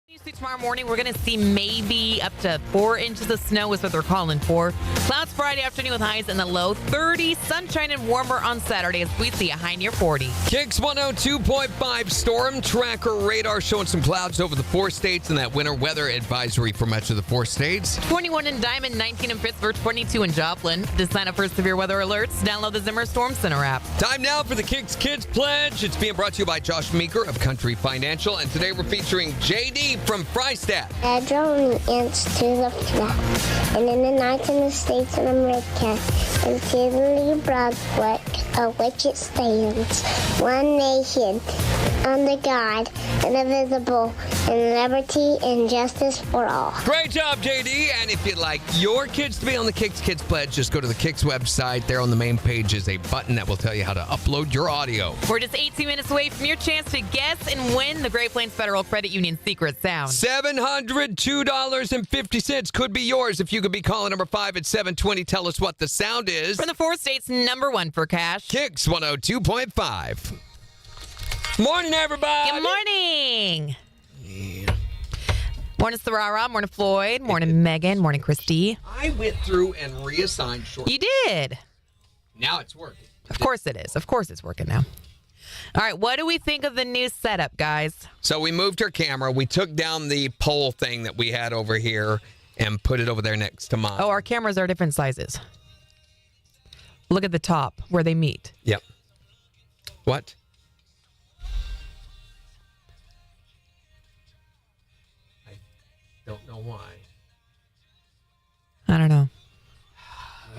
Tomorrow morning, we're going to see maybe up to 4 inches of snow is what they're calling for. Clouds Friday afternoon with highs in the low 30s. Sunshine and warmer on Saturday as we see a high near 40. KIX 102.5 storm tracker radar showing some clouds over the 4 states and that winter weather advisory for much of the 4 states. 21 in Diamond, 19 in Pittsburgh, 22 in Joplin. To sign up for severe weather alerts, download the Zimmer Storm Center app. Time now for the KIX Kids Pledge. It's being brought to you by Josh Meeker of Country Financial. And today we're featuring JD from Freistadt. I drove an inch to the flat, and in the United States of America, and Sidney Brunswick, of which it stands, one nation, under God, indivisible, and liberty and justice for all. Great job, JD. And if you'd like your kids to be on the KIX Kids Pledge, just go to the KIX website. There on the main page is a button that will tell you how to upload your audio. We're just 18 minutes away from your chance to guess and win the Great Plains Federal Credit Union secret sound. $702.50 could be yours if you could be calling number 5 at 720. Tell us what the sound is. From the 4 states, number 1 for cash. KIX 102.5. Morning, everybody. Good morning. Yeah. Morning, Sarara. Morning, Floyd. Morning, Megan. Morning, Christy. I went through and reassigned short. You did. Now it's working. Of course it is. Of course it's working now. All right, what do we think of the new setup, guys? So we moved her camera. We took down the pole thing that we had over here and put it over there next to mine. Oh, our cameras are different sizes. Look at the top where they meet. Yep. What? I don't know why. I don't know.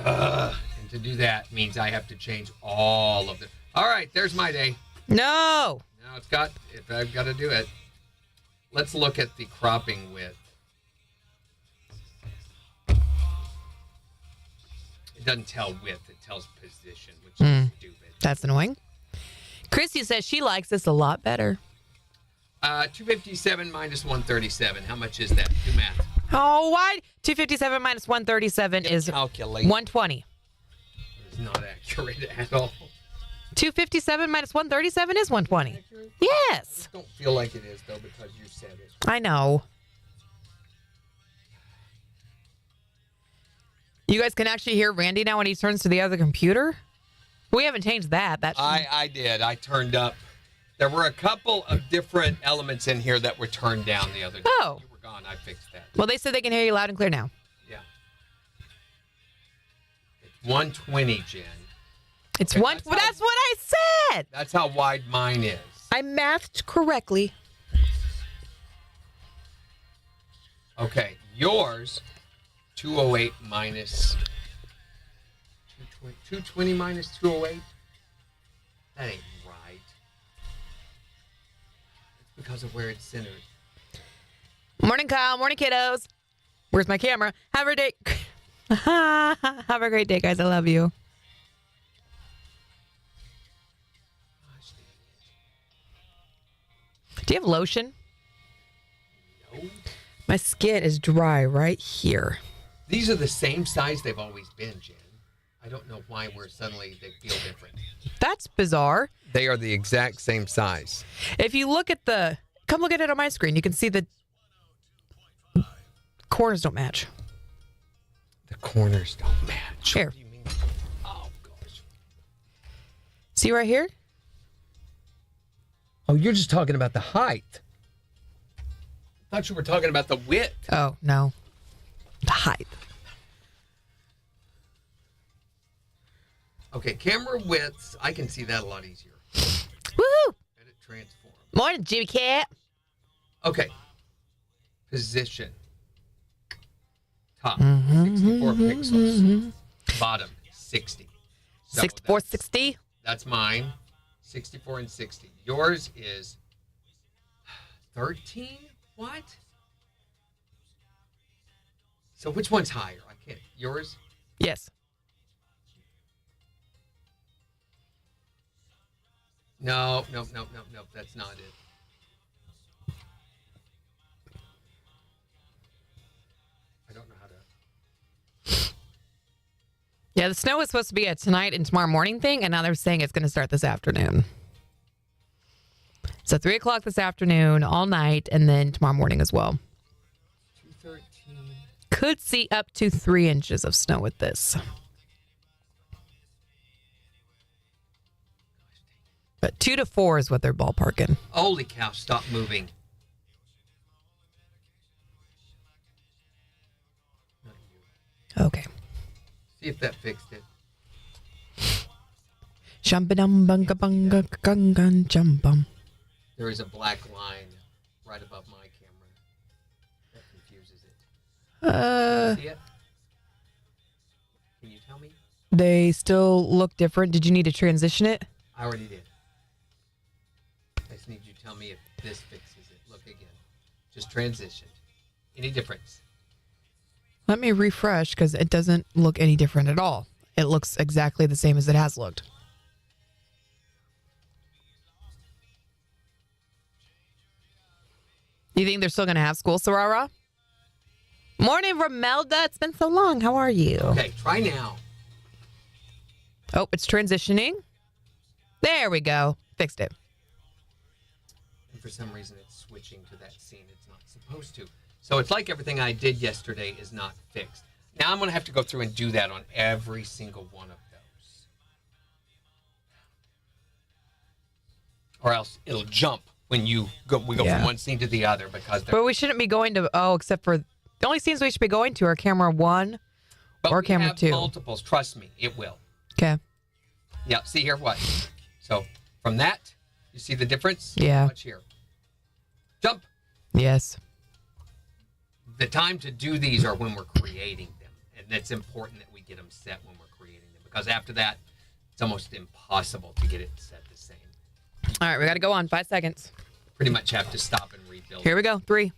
And to do that means I have to change all of them. All right, there's my day. No. Now if I've got to do it. Let's look at the cropping width. It doesn't tell width, it tells position, which is stupid. That's annoying. Christy says she likes this a lot better. 257 minus 137. How much is that? Do math. Oh, why? 257 minus 137 is Calculate. 120. It's not accurate at all. 257 minus 137 is 120. Accurate? Yes. I don't feel like it is, though, because you said it. I know. You guys can actually hear Randy now when he turns to the other computer? We haven't changed that. I did. I turned up. There were a couple of different elements in here that were turned down the other day. Oh. You were gone. I fixed that. Well, they said they can hear you loud and clear now. Yeah. It's 120, Jen. It's Okay, one. that's Well, that's what I said. That's how wide mine is. I mathed correctly. Okay, yours, 208 minus 220. 220 minus 208? That ain't right. It's because of where it's centered. Morning, Kyle. Morning, kiddos. Where's my camera? Have a day. Have a great day, guys. I love you. Gosh, Do you have lotion? dang it. No. My skin is dry right here. These are the same size they've always been, Jen. I don't know why suddenly they feel different. That's bizarre. They are the exact same size. If you look at come look at it on my screen. You can see the corners don't match. The corners don't match. Here. What do you mean? Oh, gosh. See right here? Oh, you're just talking about the height. I thought you were talking about the width. Oh, no. The height. Okay, camera widths. I can see that a lot easier. Woo! Edit transform. Morning, Jimmy Cat. Okay. Position. Top, 64 pixels. Bottom, 60. So 64, 60. That's mine. 64 and 60. Yours is 13? What? So which one's higher? I can't. Yours? Yes. No. That's not it. I don't know how to. Yeah, the snow was supposed to be a tonight and tomorrow morning thing, and now they're saying it's going to start this afternoon. So 3 o'clock this afternoon, all night, and then tomorrow morning as well. 2:13. Could see up to 3 inches of snow with this. But 2 to 4 is what they're ballparking. Holy cow, stop moving. Okay. See if that fixed it. Jumpum. There is a black line right above my camera. That confuses it. See it? Can you tell me? They still look different. Did you need to transition it? I already did. I just need you to tell me if this fixes it. Look again. Just transitioned. Any difference? Let me refresh because it doesn't look any different at all. It looks exactly the same as it has looked. You think they're still going to have school, Sarara? Morning, Romelda. It's been so long. How are you? Okay, try now. Oh, it's transitioning. There we go. Fixed it. And for some reason, it's switching to that scene it's not supposed to. So it's like everything I did yesterday is not fixed. Now I'm going to have to go through and do that on every single one of those. Or else it'll jump when we go from one scene to the other because But we shouldn't be going to, except for, the only scenes we should be going to are camera 1 or camera 2. Multiples, trust me, it will. Okay. Yeah, see here, what? So from that, you see the difference? Yeah. Watch here. Jump. Yes. The time to do these are when we're creating them. And it's important that we get them set when we're creating them. Because after that, it's almost impossible to get it set the same. All right, we got to go on. 5 seconds. Pretty much have to stop and rebuild. Here we go. 3.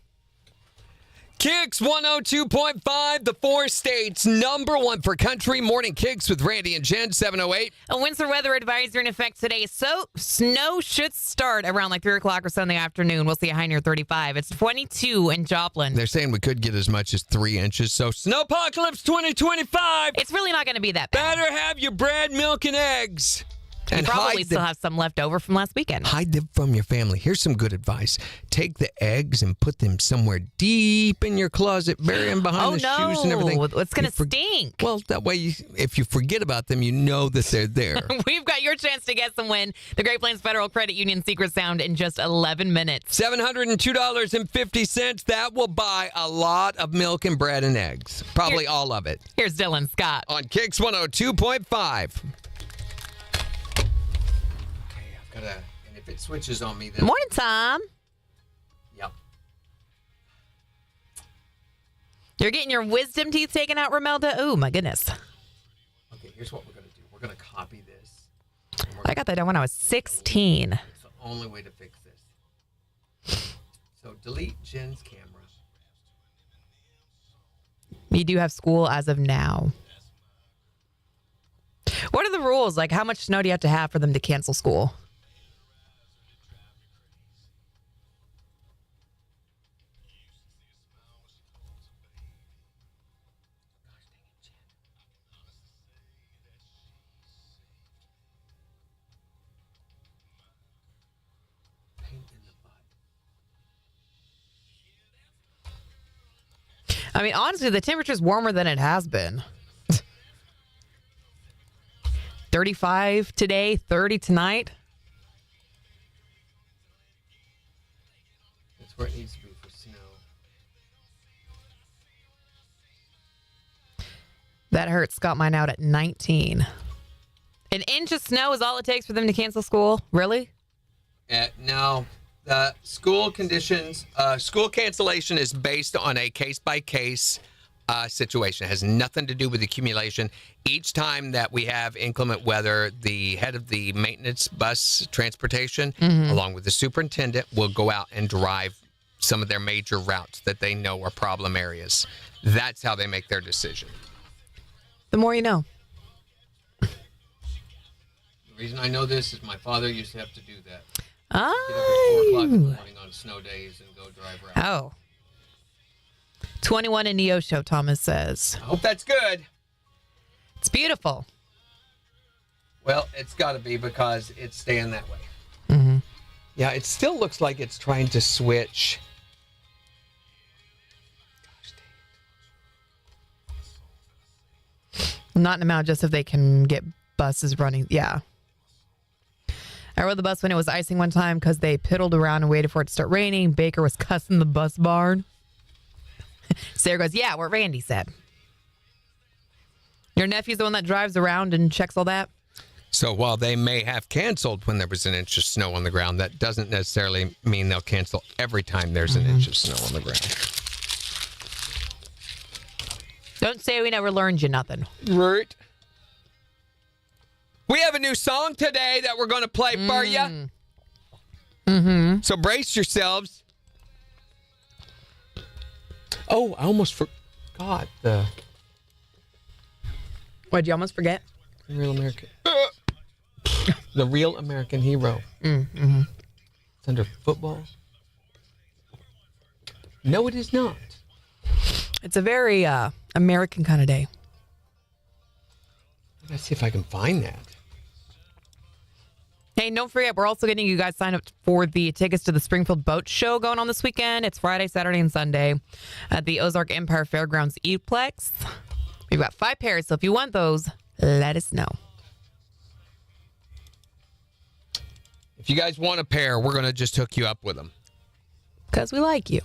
KIX 102.5, the 4 states, number 1 for country. Morning KIX with Randy and Jen, 708. A winter weather advisory in effect today. So snow should start around like 3 o'clock or so in the afternoon. We'll see a high near 35. It's 22 in Joplin. They're saying we could get as much as 3 inches. So snowpocalypse 2025. It's really not going to be that bad. Better have your bread, milk, and eggs. You And probably still have some left over from last weekend. Hide them from your family. Here's some good advice. Take the eggs and put them somewhere deep in your closet. Bury them behind the shoes and everything. It's going to stink. Well, that way, if you forget about them, you know that they're there. We've got your chance to get some win. The Great Plains Federal Credit Union Secret Sound in just 11 minutes. $702.50. That will buy a lot of milk and bread and eggs. Probably all of it. Here's Dylan Scott. On KIX 102.5. And if it switches on me, then... Morning, Tom. Yep. You're getting your wisdom teeth taken out, Romelda? Oh, my goodness. Okay, here's what we're going to do. We're going to copy this. I got that done when I was 16. It's the only way to fix this. So delete Jen's camera. You do have school as of now. What are the rules? Like, how much snow do you have to have for them to cancel school? I mean, honestly, the temperature's warmer than it has been. 35 today, 30 tonight. That's where it needs to be for snow. That hurts. Got mine out at 19. An inch of snow is all it takes for them to cancel school? Really? No. The school conditions, school cancellation is based on a case-by-case situation. It has nothing to do with accumulation. Each time that we have inclement weather, the head of the maintenance bus transportation, along with the superintendent, will go out and drive some of their major routes that they know are problem areas. That's how they make their decision. The more you know. The reason I know this is my father used to have to do that. Get up at 4 o'clock in the morning on snow days and go drive around. Oh. 21 in Neosho, Thomas says. I hope that's good. It's beautiful. Well, it's got to be because it's staying that way. Yeah, it still looks like it's trying to switch. Not an amount, just if they can get buses running. Yeah. I rode the bus when it was icing one time because they piddled around and waited for it to start raining. Baker was cussing the bus barn. Sarah goes, yeah, what Randy said. Your nephew's the one that drives around and checks all that? So while they may have canceled when there was an inch of snow on the ground, that doesn't necessarily mean they'll cancel every time there's an inch of snow on the ground. Don't say we never learned you nothing. Right. We have a new song today that we're going to play for you. Mm-hmm. So brace yourselves. Oh, I almost forgot the... What'd you almost forget? Real American. The Real American Hero. Mm-hmm. It's under football. No, it is not. It's a very American kind of day. Let's see if I can find that. Hey, don't forget, we're also getting you guys signed up for the tickets to the Springfield Boat Show going on this weekend. It's Friday, Saturday, and Sunday at the Ozark Empire Fairgrounds E-Plex. We've got 5 pairs, so if you want those, let us know. If you guys want a pair, we're going to just hook you up with them. Because we like you.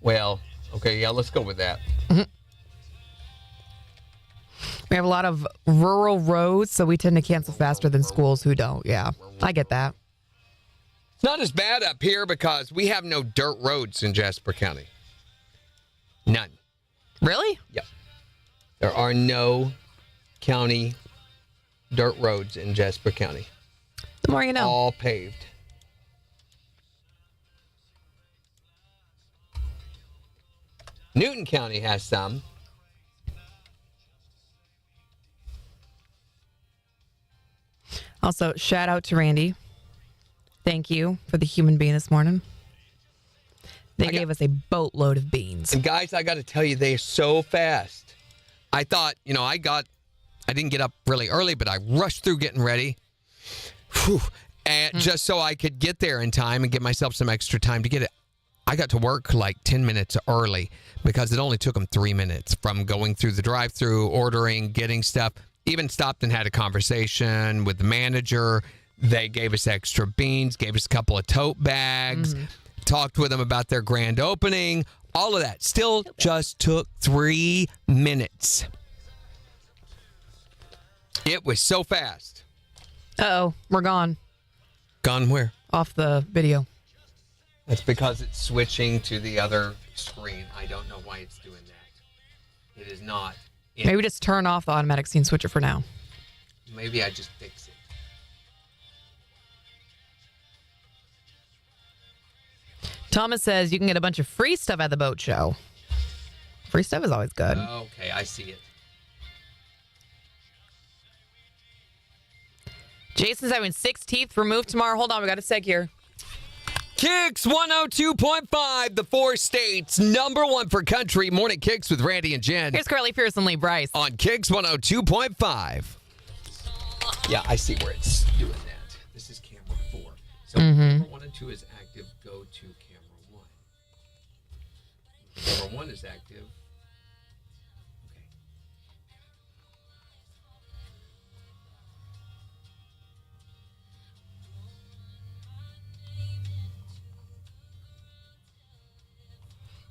Well, okay, yeah, let's go with that. Mm-hmm. We have a lot of rural roads, so we tend to cancel faster than schools who don't. Yeah, I get that. It's not as bad up here because we have no dirt roads in Jasper County. None. Really? Yep. There are no county dirt roads in Jasper County. The more you know. All paved. Newton County has some. Also, shout out to Randy. Thank you for the human being this morning. They gave us a boatload of beans. And guys, I got to tell you, they're so fast. I thought, I didn't get up really early, but I rushed through getting ready. Whew, and just so I could get there in time and give myself some extra time to get it. I got to work like 10 minutes early because it only took them 3 minutes from going through the drive-through, ordering, getting stuff. Even stopped and had a conversation with the manager. They gave us extra beans, gave us a couple of tote bags, talked with them about their grand opening. All of that still just took 3 minutes. It was so fast. Uh-oh, we're gone. Gone where? Off the video. That's because it's switching to the other screen. I don't know why it's doing that. It is not. Maybe just turn off the automatic scene switcher for now. Maybe I just fix it. Thomas says you can get a bunch of free stuff at the boat show. Free stuff is always good. Okay, I see it. Jason's having 6 teeth removed tomorrow. Hold on, we got a seg here. KIX 102.5, the 4 states, #1 for country. Morning KIX with Randy and Jen. Here's Carly Pierce and Lee Bryce. On KIX 102.5. Yeah, I see where it's doing that. This is camera 4. So camera 1 and 2 is active. Go to camera 1. Camera 1 is active. Okay.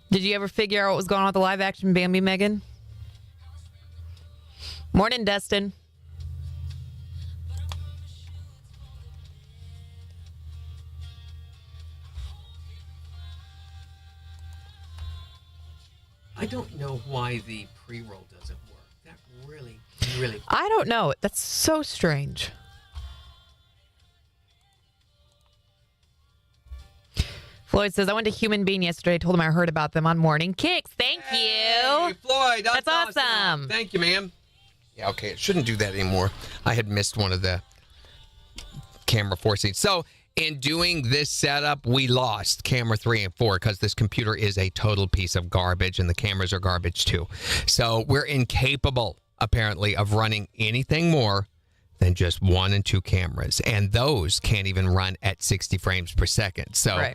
Did you ever figure out what was going on with the live action Bambi, Megan? Morning, Destin. I don't know why the pre-roll doesn't work. That really. I don't know. That's so strange. Floyd says, I went to Human Being yesterday. Told him I heard about them on Morning KIX. Thank you. Floyd, that's awesome. Thank you, ma'am. Yeah, okay. It shouldn't do that anymore. I had missed one of the camera 4 scenes. So in doing this setup, we lost camera 3 and 4 because this computer is a total piece of garbage and the cameras are garbage too. So we're incapable, apparently, of running anything more than just 1 and 2 cameras. And those can't even run at 60 frames per second. So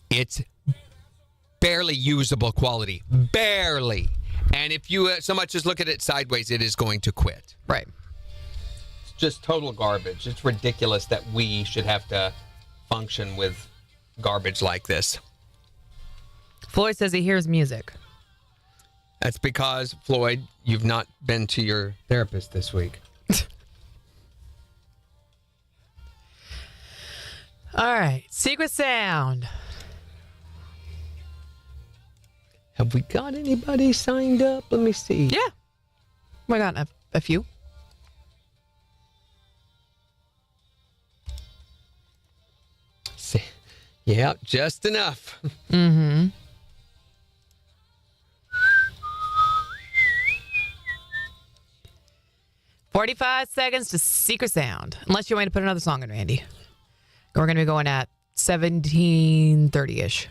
it's barely usable quality. Barely. And if you so much as look at it sideways, it is going to quit. Right. It's just total garbage. It's ridiculous that we should have to function with garbage like this. Floyd says he hears music. That's because, Floyd, you've not been to your therapist this week. All right. Secret sound. Have we got anybody signed up? Let me see. Yeah. We got a few. Yeah, just enough. Mm-hmm. "45 seconds to secret sound." Unless you want me to put another song in, Randy. We're going to be going at 17:30-ish.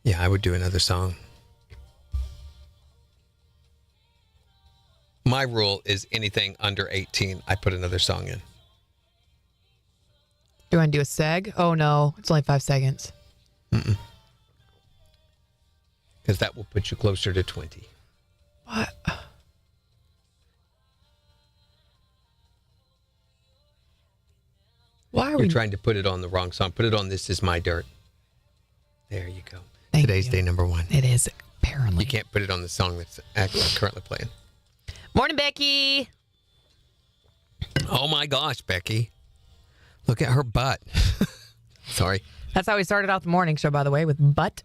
Yeah, I would do another song. My rule is anything under 18, I put another song in. Do you want to do a seg? Oh, no. It's only 5 seconds. Because that will put you closer to 20. What? Why are You're trying to put it on the wrong song. Put it on This Is My Dirt. There you go. Thank Today's you. day number 1. It is, apparently. You can't put it on the song that's actually currently playing. Morning, Becky. Oh my gosh, Becky. Look at her butt. Sorry. That's how we started off the morning show, by the way, with butt.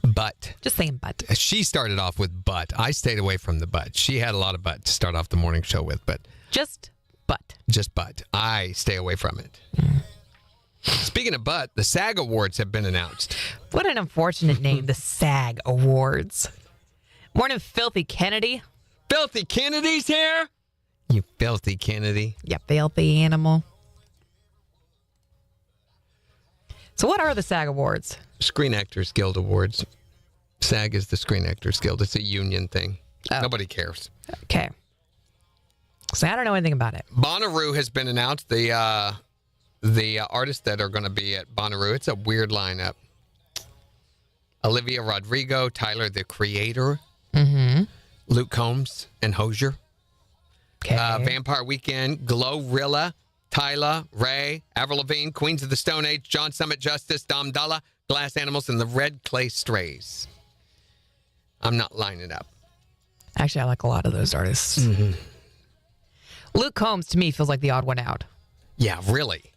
Butt. Just saying butt. She started off with butt. I stayed away from the butt. She had a lot of butt to start off the morning show with, but Just butt. just butt. I stay away from it. Speaking of butt, the SAG Awards have been announced. What an unfortunate name, the SAG Awards. Morning, Filthy Kennedy. Filthy Kennedy's here? You filthy Kennedy. You filthy animal. So what are the SAG Awards? Screen Actors Guild Awards. SAG is the Screen Actors Guild. It's a union thing. Oh. Nobody cares. Okay. So I don't know anything about it. Bonnaroo has been announced. The artists that are going to be at Bonnaroo. It's a weird lineup. Olivia Rodrigo, Tyler the Creator, Luke Combs and Hosier. Okay. Vampire Weekend, Glorilla, Tyla, Ray, Avril Lavigne, Queens of the Stone Age, John Summit Justice, Dom Dalla, Glass Animals, and the Red Clay Strays. I'm not lining up. Actually, I like a lot of those artists. Luke Combs, to me, feels like the odd one out. Yeah, really.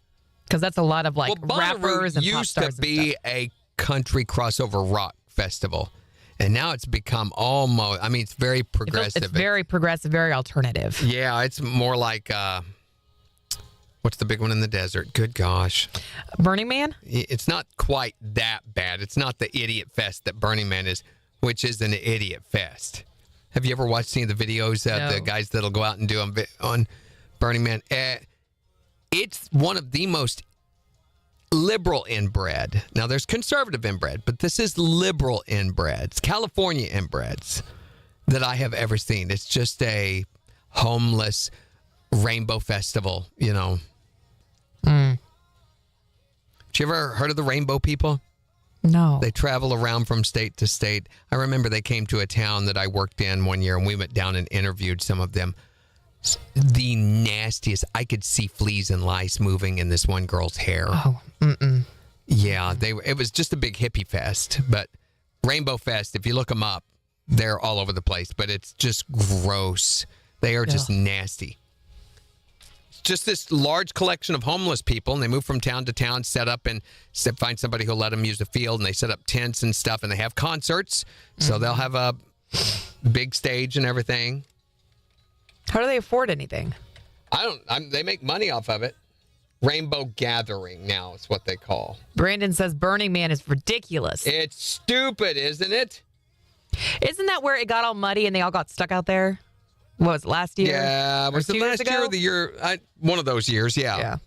Because that's a lot of, like, Bonnaroo rappers and pop used stars to be a country crossover rock festival. And now it's become almost, I mean, it's very progressive. It's very progressive, very alternative. Yeah, it's more like, what's the big one in the desert? Good gosh. Burning Man? It's not quite that bad. It's not the idiot fest that Burning Man is, which is an idiot fest. Have you ever watched any of the videos of the guys that'll go out and do on Burning Man? It's one of the most liberal inbred. Now, there's conservative inbred, but this is liberal inbreds, California inbreds that I have ever seen. It's just a homeless rainbow festival, you know. Have you ever heard of the Rainbow People? No. They travel around from state to state. I remember they came to a town that I worked in one year, and we went down and interviewed some of them. The nastiest. I could see fleas and lice moving in this one girl's hair. Oh, Yeah, it was just a big hippie fest. But Rainbow Fest, if you look them up, they're all over the place. But it's just gross. They are just nasty. It's just this large collection of homeless people, and they move from town to town, set up and find somebody who'll let them use the field, and they set up tents and stuff, and they have concerts. So they'll have a big stage and everything. How do they afford anything? They make money off of it. Rainbow Gathering now is what they call. Brandon says Burning Man is ridiculous. It's stupid, isn't it? Isn't that where it got all muddy and they all got stuck out there? What was it, last year? Yeah, was it last year or the year? One of those years, yeah.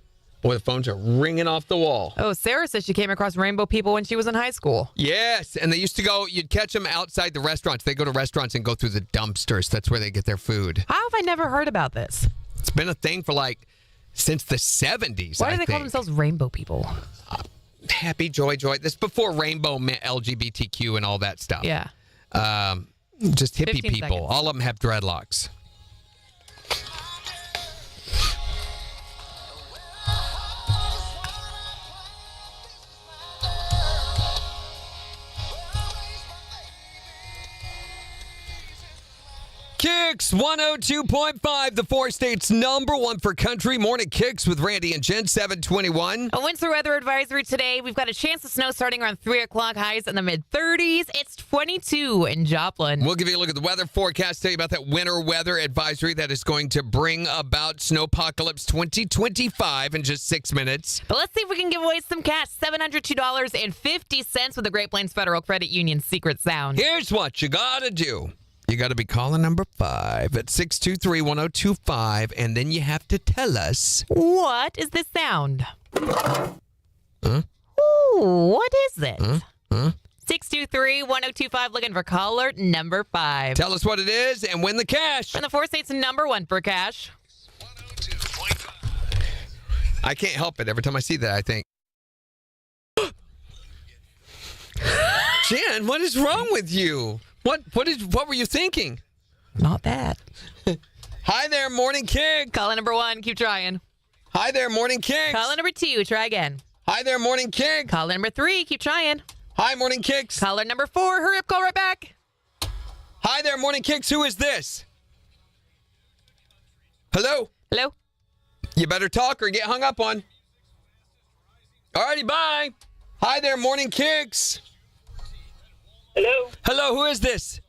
Boy, the phones are ringing off the wall. Oh, Sarah says she came across Rainbow People when she was in high school. Yes, and they used to go, you'd catch them outside the restaurants. They go to restaurants and go through the dumpsters. That's where they get their food. How have I never heard about this? It's been a thing for like since the 70s. Why do I they call think. themselves rainbow people? Happy, joy. This before rainbow meant LGBTQ and all that stuff. Yeah. Just hippie 15 people. seconds. All of them have dreadlocks. KIX 102.5, the four states number one for country. Morning KIX with Randy and Jen, 721. A winter weather advisory today. We've got a chance of snow starting around 3 o'clock, highs in the mid-30s. It's 22 in Joplin. We'll give you a look at the weather forecast, tell you about that winter weather advisory that is going to bring about Snowpocalypse 2025 in just 6 minutes. But let's see if we can give away some cash. $702.50 with the Great Plains Federal Credit Union secret sound. Here's what you got to do. You got to be calling number 5 at 623-1025, and then you have to tell us. What is this sound? Huh? Ooh, what is it? Huh? 623-1025, looking for caller number 5. Tell us what it is and win the cash. And the four states number 1 for cash. 102.5. I can't help it. Every time I see that, I think. Jen, what is wrong with you? What were you thinking? Not that. Hi there, Morning KIX. Caller number 1, keep trying. Hi there, Morning KIX. Caller number 2, try again. Hi there, Morning KIX. Caller number 3, keep trying. Hi, Morning KIX. Caller number 4, hurry up, call right back. Hi there, Morning KIX. Who is this? Hello? Hello? You better talk or get hung up on. Alrighty, bye. Hi there, Morning KIX. Hello, Hello, who is this?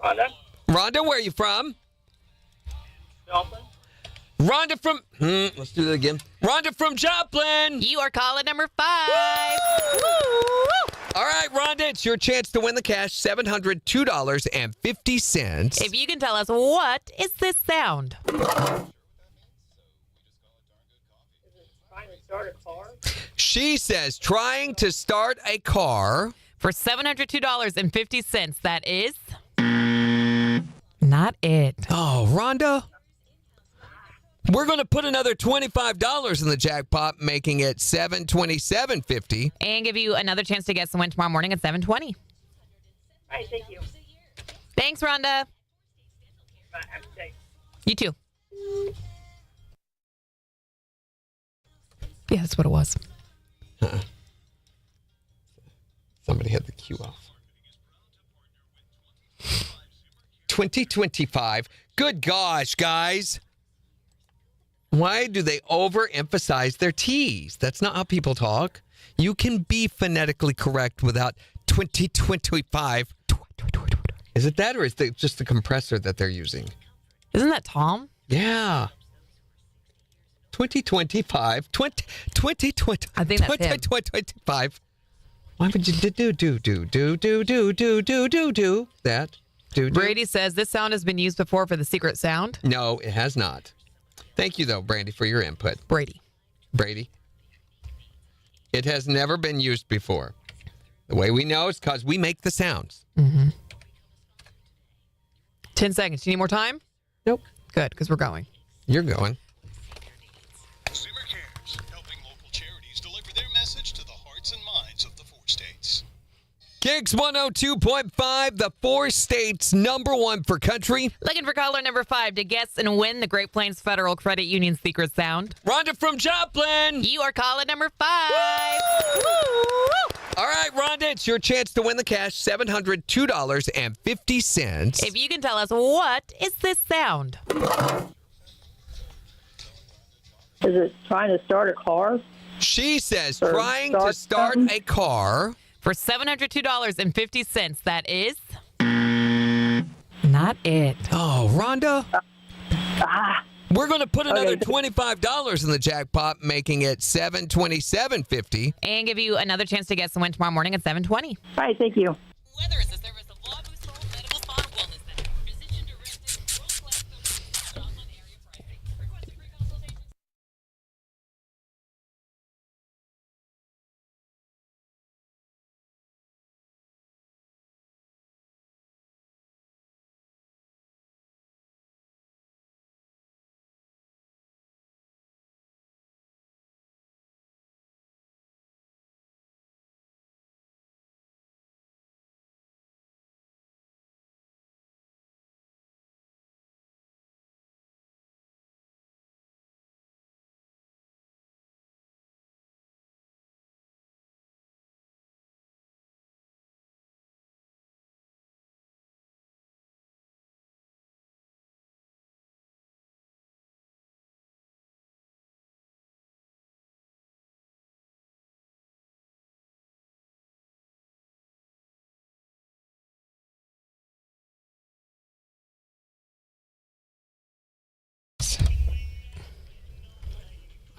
Rhonda. Rhonda, where are you from? Joplin. Rhonda from... let's do that again. Rhonda from Joplin. You are caller number 5. All right, Rhonda, it's your chance to win the cash, $702.50. If you can tell us, what is this sound? Trying to start a car. She says, trying to start a car. For $702.50, that is not it. Oh, Rhonda. We're going to put another $25 in the jackpot, making it $727.50. And give you another chance to get some win tomorrow morning at 7:20. All right, thank you. Thanks, Rhonda. Bye. Have a good day. You too. Yeah, that's what it was. Somebody had the cue off. 2025. Good gosh, guys. Why do they overemphasize their T's? That's not how people talk. You can be phonetically correct without 2025. Is it that, or is it just the compressor that they're using? Isn't that Tom? Yeah. 2025. 2020. I think that's him. 2025. Why would you do that? Do. Brady says this sound has been used before for the secret sound. No, it has not. Thank you, though, Brandy, for your input. Brady. It has never been used before. The way we know is because we make the sounds. 10 seconds. You need more time? Nope. Good, because we're going. You're going. Consumer Cares, helping local charities deliver their message to the hearts and minds of the four states. KIX 102.5, the four states number one for country. Looking for caller number 5 to guess and win the Great Plains Federal Credit Union secret sound. Rhonda from Joplin. You are caller number 5. All right, Rhonda, it's your chance to win the cash, $702.50. If you can tell us, what is this sound? Is it trying to start a car? She says, Or trying to start something? a car. For $702.50, that is not it. Oh, Rhonda. We're going to put another $25 in the jackpot, making it $727.50. And give you another chance to get some win tomorrow morning at 7:20. All right, thank you. Weather is a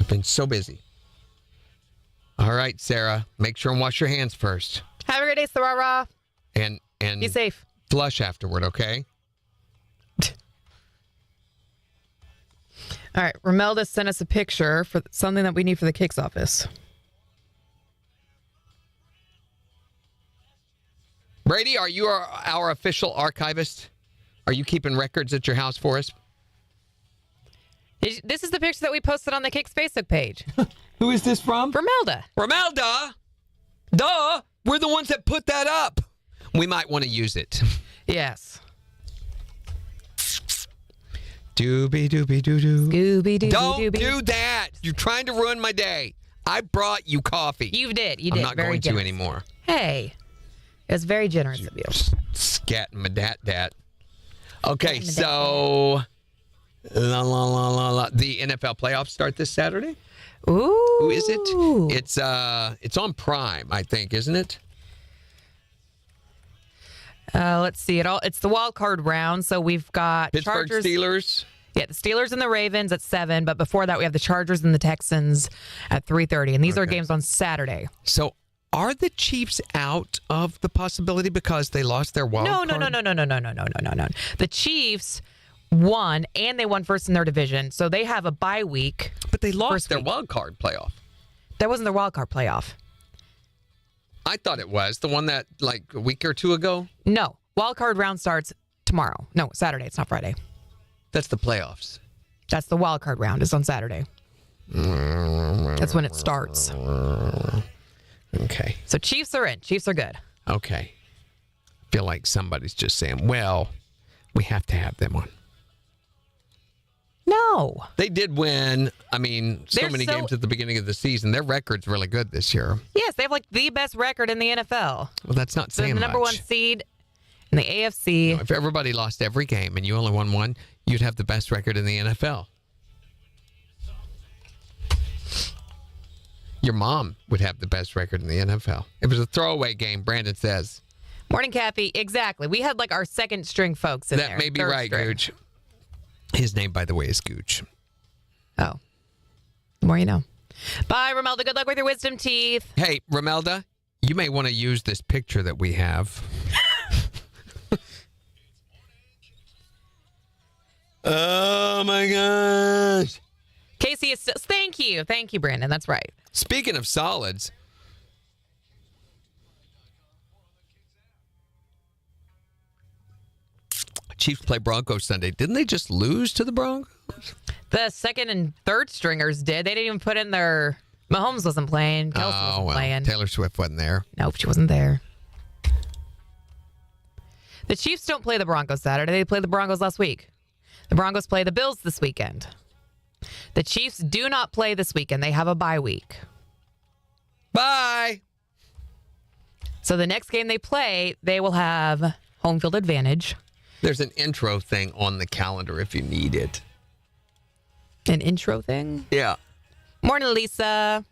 I've been so busy. All right, Sarah. Make sure and wash your hands first. Have a great day, Sarah. And Be safe. flush afterward, okay? All right. Romelda sent us a picture for something that we need for the KIX office. Brady, are you our official archivist? Are you keeping records at your house for us? This is the picture that we posted on the KIX Facebook page. Who is this from? Romelda. Romelda. Duh. We're the ones that put that up. We might want to use it. Yes. Doobie doobie doo doo. Scooby Doo. Don't do that. You're trying to ruin my day. I brought you coffee. You did. You I'm did. not Very going generous. to anymore. Hey. It's very generous of you. Scat my dat. Okay, Scat my so the NFL playoffs start this Saturday. Ooh. Who is it? It's on Prime, I think, isn't it? Let's see it all. It's the wild card round, so we've got Pittsburgh Chargers. Steelers. Yeah, the Steelers and the Ravens at 7, but before that we have the Chargers and the Texans at 3:30, and these are games on Saturday. So are the Chiefs out of the possibility because they lost their wild card? No. The Chiefs won, and they won first in their division, so they have a bye week. But they lost First their week. wild card playoff. That wasn't their wild card playoff. I thought it was the one that like a week or two ago. No, wild card round starts tomorrow. No, Saturday. It's not Friday. That's the playoffs. That's the wild card round. It's on Saturday. That's when it starts. Okay. So Chiefs are in. Chiefs are good. Okay. I feel like somebody's just saying, well, we have to have them on. No. They did win. I mean, so They're many so- games at the beginning of the season. Their record's really good this year. Yes, they have like the best record in the NFL. Well, that's not They're saying the number much. one seed in the AFC. If everybody lost every game and you only won one, you'd have the best record in the NFL. Your mom would have the best record in the NFL. It was a throwaway game, Brandon says. Morning, Kathy. Exactly. We had like our second string folks in there. That may be third right, string. Gooch. His name, by the way, is Gooch. Oh. The more you know. Bye, Romelda. Good luck with your wisdom teeth. Hey, Romelda, you may want to use this picture that we have. Oh, my gosh. Casey is still. Thank you. Thank you, Brandon. That's right. Speaking of solids, Chiefs play Broncos Sunday. Didn't they just lose to the Broncos? The second and third stringers did. They didn't even put in their. Mahomes wasn't playing. Kelsey wasn't playing. Taylor Swift wasn't there. Nope, she wasn't there. The Chiefs don't play the Broncos Saturday. They played the Broncos last week. The Broncos play the Bills this weekend. The Chiefs do not play this weekend. They have a bye week. Bye. So the next game they play, they will have home field advantage. There's an intro thing on the calendar if you need it. An intro thing. Yeah. Morning, Lisa.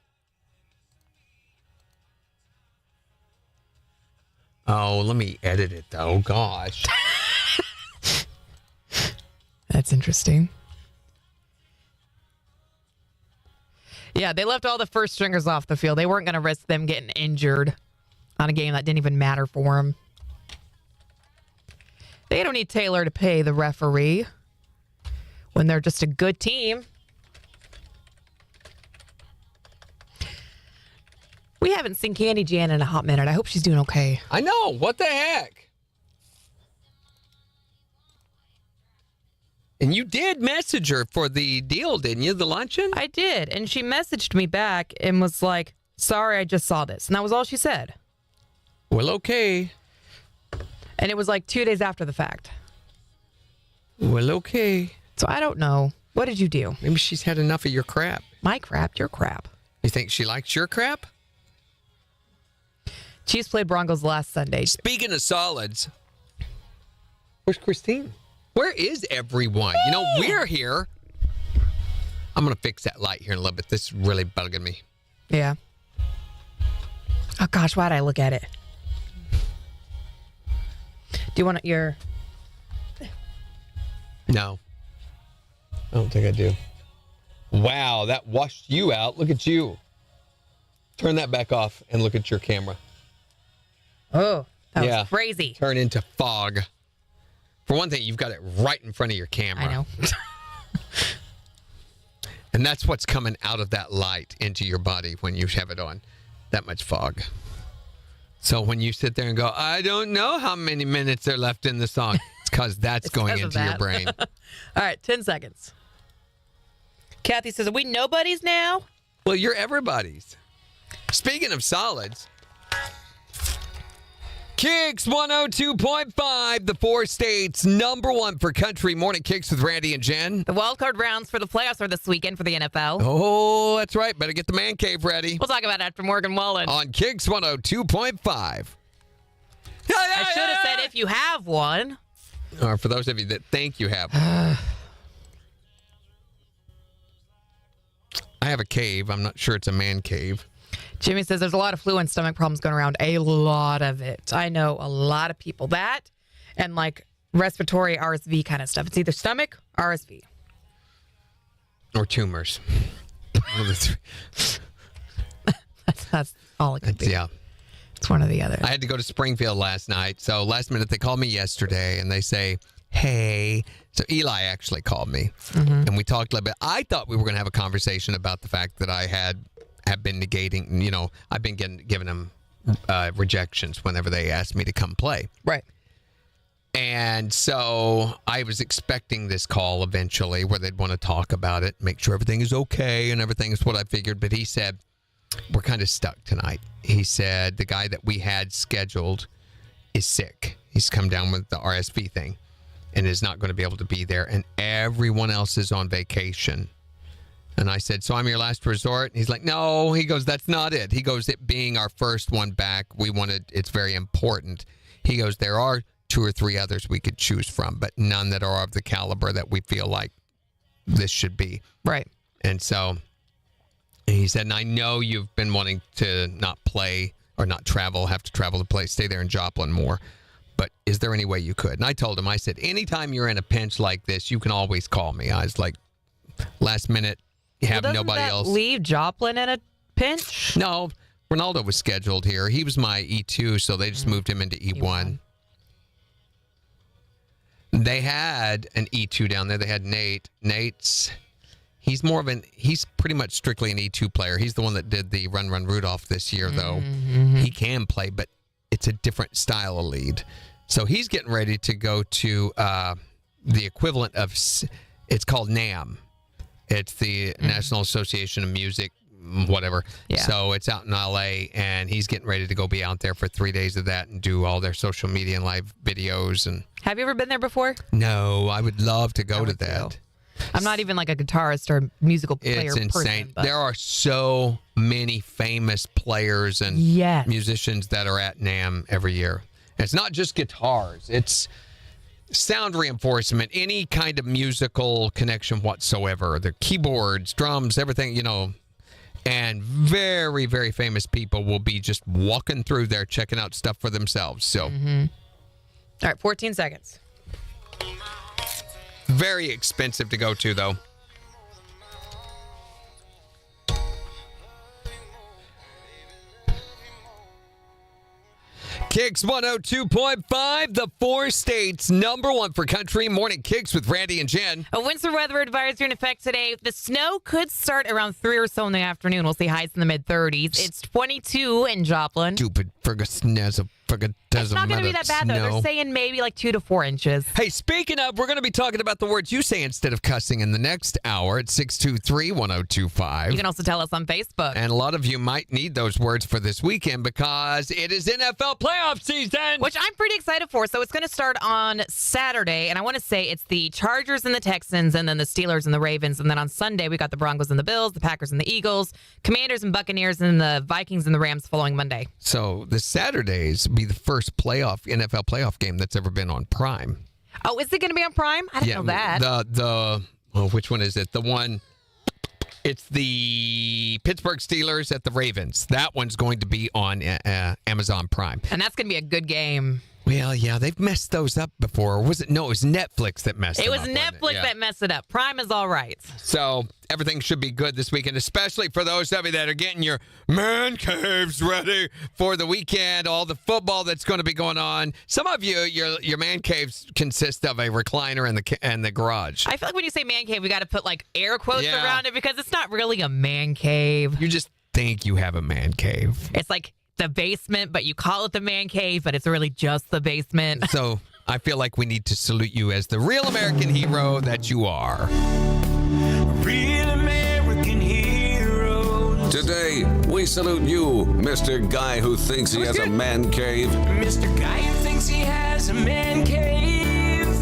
Oh, let me edit it, though. Gosh. That's interesting. Yeah, they left all the first stringers off the field. They weren't going to risk them getting injured on a game that didn't even matter for them. They don't need Taylor to pay the referee when they're just a good team. We haven't seen Candy Jan in a hot minute. I hope she's doing okay. I know. What the heck? And you did message her for the deal, didn't you? The luncheon? I did. And she messaged me back and was like, sorry, I just saw this. And that was all she said. Well, okay. And it was like 2 days after the fact. Well, okay. So I don't know. What did you do? Maybe she's had enough of your crap. My crap, your crap. You think she likes your crap? Chiefs played Broncos last Sunday. Speaking of solids, where's Christine? Where is everyone? You know, we're here. I'm going to fix that light here in a little bit. This is really bugging me. Yeah. Oh, gosh, why'd I look at it? Do you want your... No. I don't think I do. Wow, that washed you out. Look at you. Turn that back off and look at your camera. Oh, that was crazy. Turn into fog. For one thing, you've got it right in front of your camera. I know. And that's what's coming out of that light into your body when you have it on. That much fog. So when you sit there and go, I don't know how many minutes are left in the song, it's because that's going into your brain. All right, 10 seconds. Kathy says, are we nobodies now? Well, you're everybody's. Speaking of solids, KIX 102.5, the 4 states, #1 for country. Morning KIX with Randy and Jen. The wildcard rounds for the playoffs are this weekend for the NFL. Oh, that's right. Better get the man cave ready. We'll talk about it after Morgan Wallen. On KIX 102.5. I should have said if you have one. Or for those of you that think you have one. I have a cave. I'm not sure it's a man cave. Jimmy says there's a lot of flu and stomach problems going around. A lot of it. I know a lot of people. That and like respiratory RSV kind of stuff. It's either stomach or RSV. Or tumors. One of the three. That's all it could be. Yeah. It's one or the other. I had to go to Springfield last night. So last minute, they called me yesterday and they say, hey. So Eli actually called me and we talked a little bit. I thought we were going to have a conversation about the fact that I have been negating, I've been giving them rejections whenever they asked me to come play. Right. And so I was expecting this call eventually where they'd want to talk about it, make sure everything is okay and everything is what I figured. But he said, we're kind of stuck tonight. He said the guy that we had scheduled is sick. He's come down with the RSV thing and is not going to be able to be there. And everyone else is on vacation. And I said, so I'm your last resort? And he's like, no. He goes, that's not it. He goes, it being our first one back, it's very important. He goes, there are 2 or 3 others we could choose from, but none that are of the caliber that we feel like this should be. Right. And so he said, and I know you've been wanting to not play or not travel, have to travel to play, stay there in Joplin more. But is there any way you could? And I told him, I said, anytime you're in a pinch like this, you can always call me. I was like, last minute, you have nobody else. Leave Joplin in a pinch? No, Ronaldo was scheduled here. He was my E2, so they just moved him into E1. They had an E2 down there. They had Nate. He's pretty much strictly an E2 player. He's the one that did the Run Rudolph this year, though. He can play, but it's a different style of lead. So he's getting ready to go to the equivalent of, it's called NAM. It's the National Association of Music, whatever. Yeah. So it's out in LA, and he's getting ready to go be out there for 3 days of that and do all their social media and live videos. And Have you ever been there before? no, I would love to go to that. too. I'm not even like a guitarist or musical player It's insane. person. But There are so many famous players and Yes. musicians that are at NAMM every year. And it's not just guitars. It's sound reinforcement, any kind of musical connection whatsoever. The keyboards, drums, everything, And very, very famous people will be just walking through there, checking out stuff for themselves. So, All right, 14 seconds. very expensive to go to, though. KIX 102.5, the 4 states, #1 for country. Morning KIX with Randy and Jen. A winter weather advisory in effect today. The snow could start around 3 or so in the afternoon. We'll see highs in the mid-30s. It's 22 in Joplin. Stupid friggin' It's not going to be that bad, though. They're saying maybe like 2 to 4 inches. Hey, speaking of, we're going to be talking about the words you say instead of cussing in the next hour at 623-1025. You can also tell us on Facebook. And a lot of you might need those words for this weekend because it is NFL playoff season. Which I'm pretty excited for. So it's going to start on Saturday. And I want to say it's the Chargers and the Texans, and then the Steelers and the Ravens. And then on Sunday, we got the Broncos and the Bills, the Packers and the Eagles, Commanders and Buccaneers, and the Vikings and the Rams following Monday. So the Saturdays be the first NFL playoff game that's ever been on Prime. Oh, is it going to be on Prime? I didn't know that. Which one is it? The one, it's the Pittsburgh Steelers at the Ravens. That one's going to be on Amazon Prime. And that's going to be a good game. Well, yeah, they've messed those up before. Was it? No, it was Netflix that messed It them was up. wasn't Netflix Yeah. that messed it up. Prime is all right. So everything should be good this weekend, especially for those of you that are getting your man caves ready for the weekend, all the football that's going to be going on. Some of you, your man caves consist of a recliner in the garage. I feel like when you say man cave, we got to put like air quotes Yeah. around it because it's not really a man cave. You just think you have a man cave. It's like the basement, but you call it the man cave, but it's really just the basement. So I feel like we need to salute you as the real American hero that you are. Real American heroes. Today, we salute you, Mr. Guy who thinks he has a man cave. Mr. Guy who thinks he has a man cave.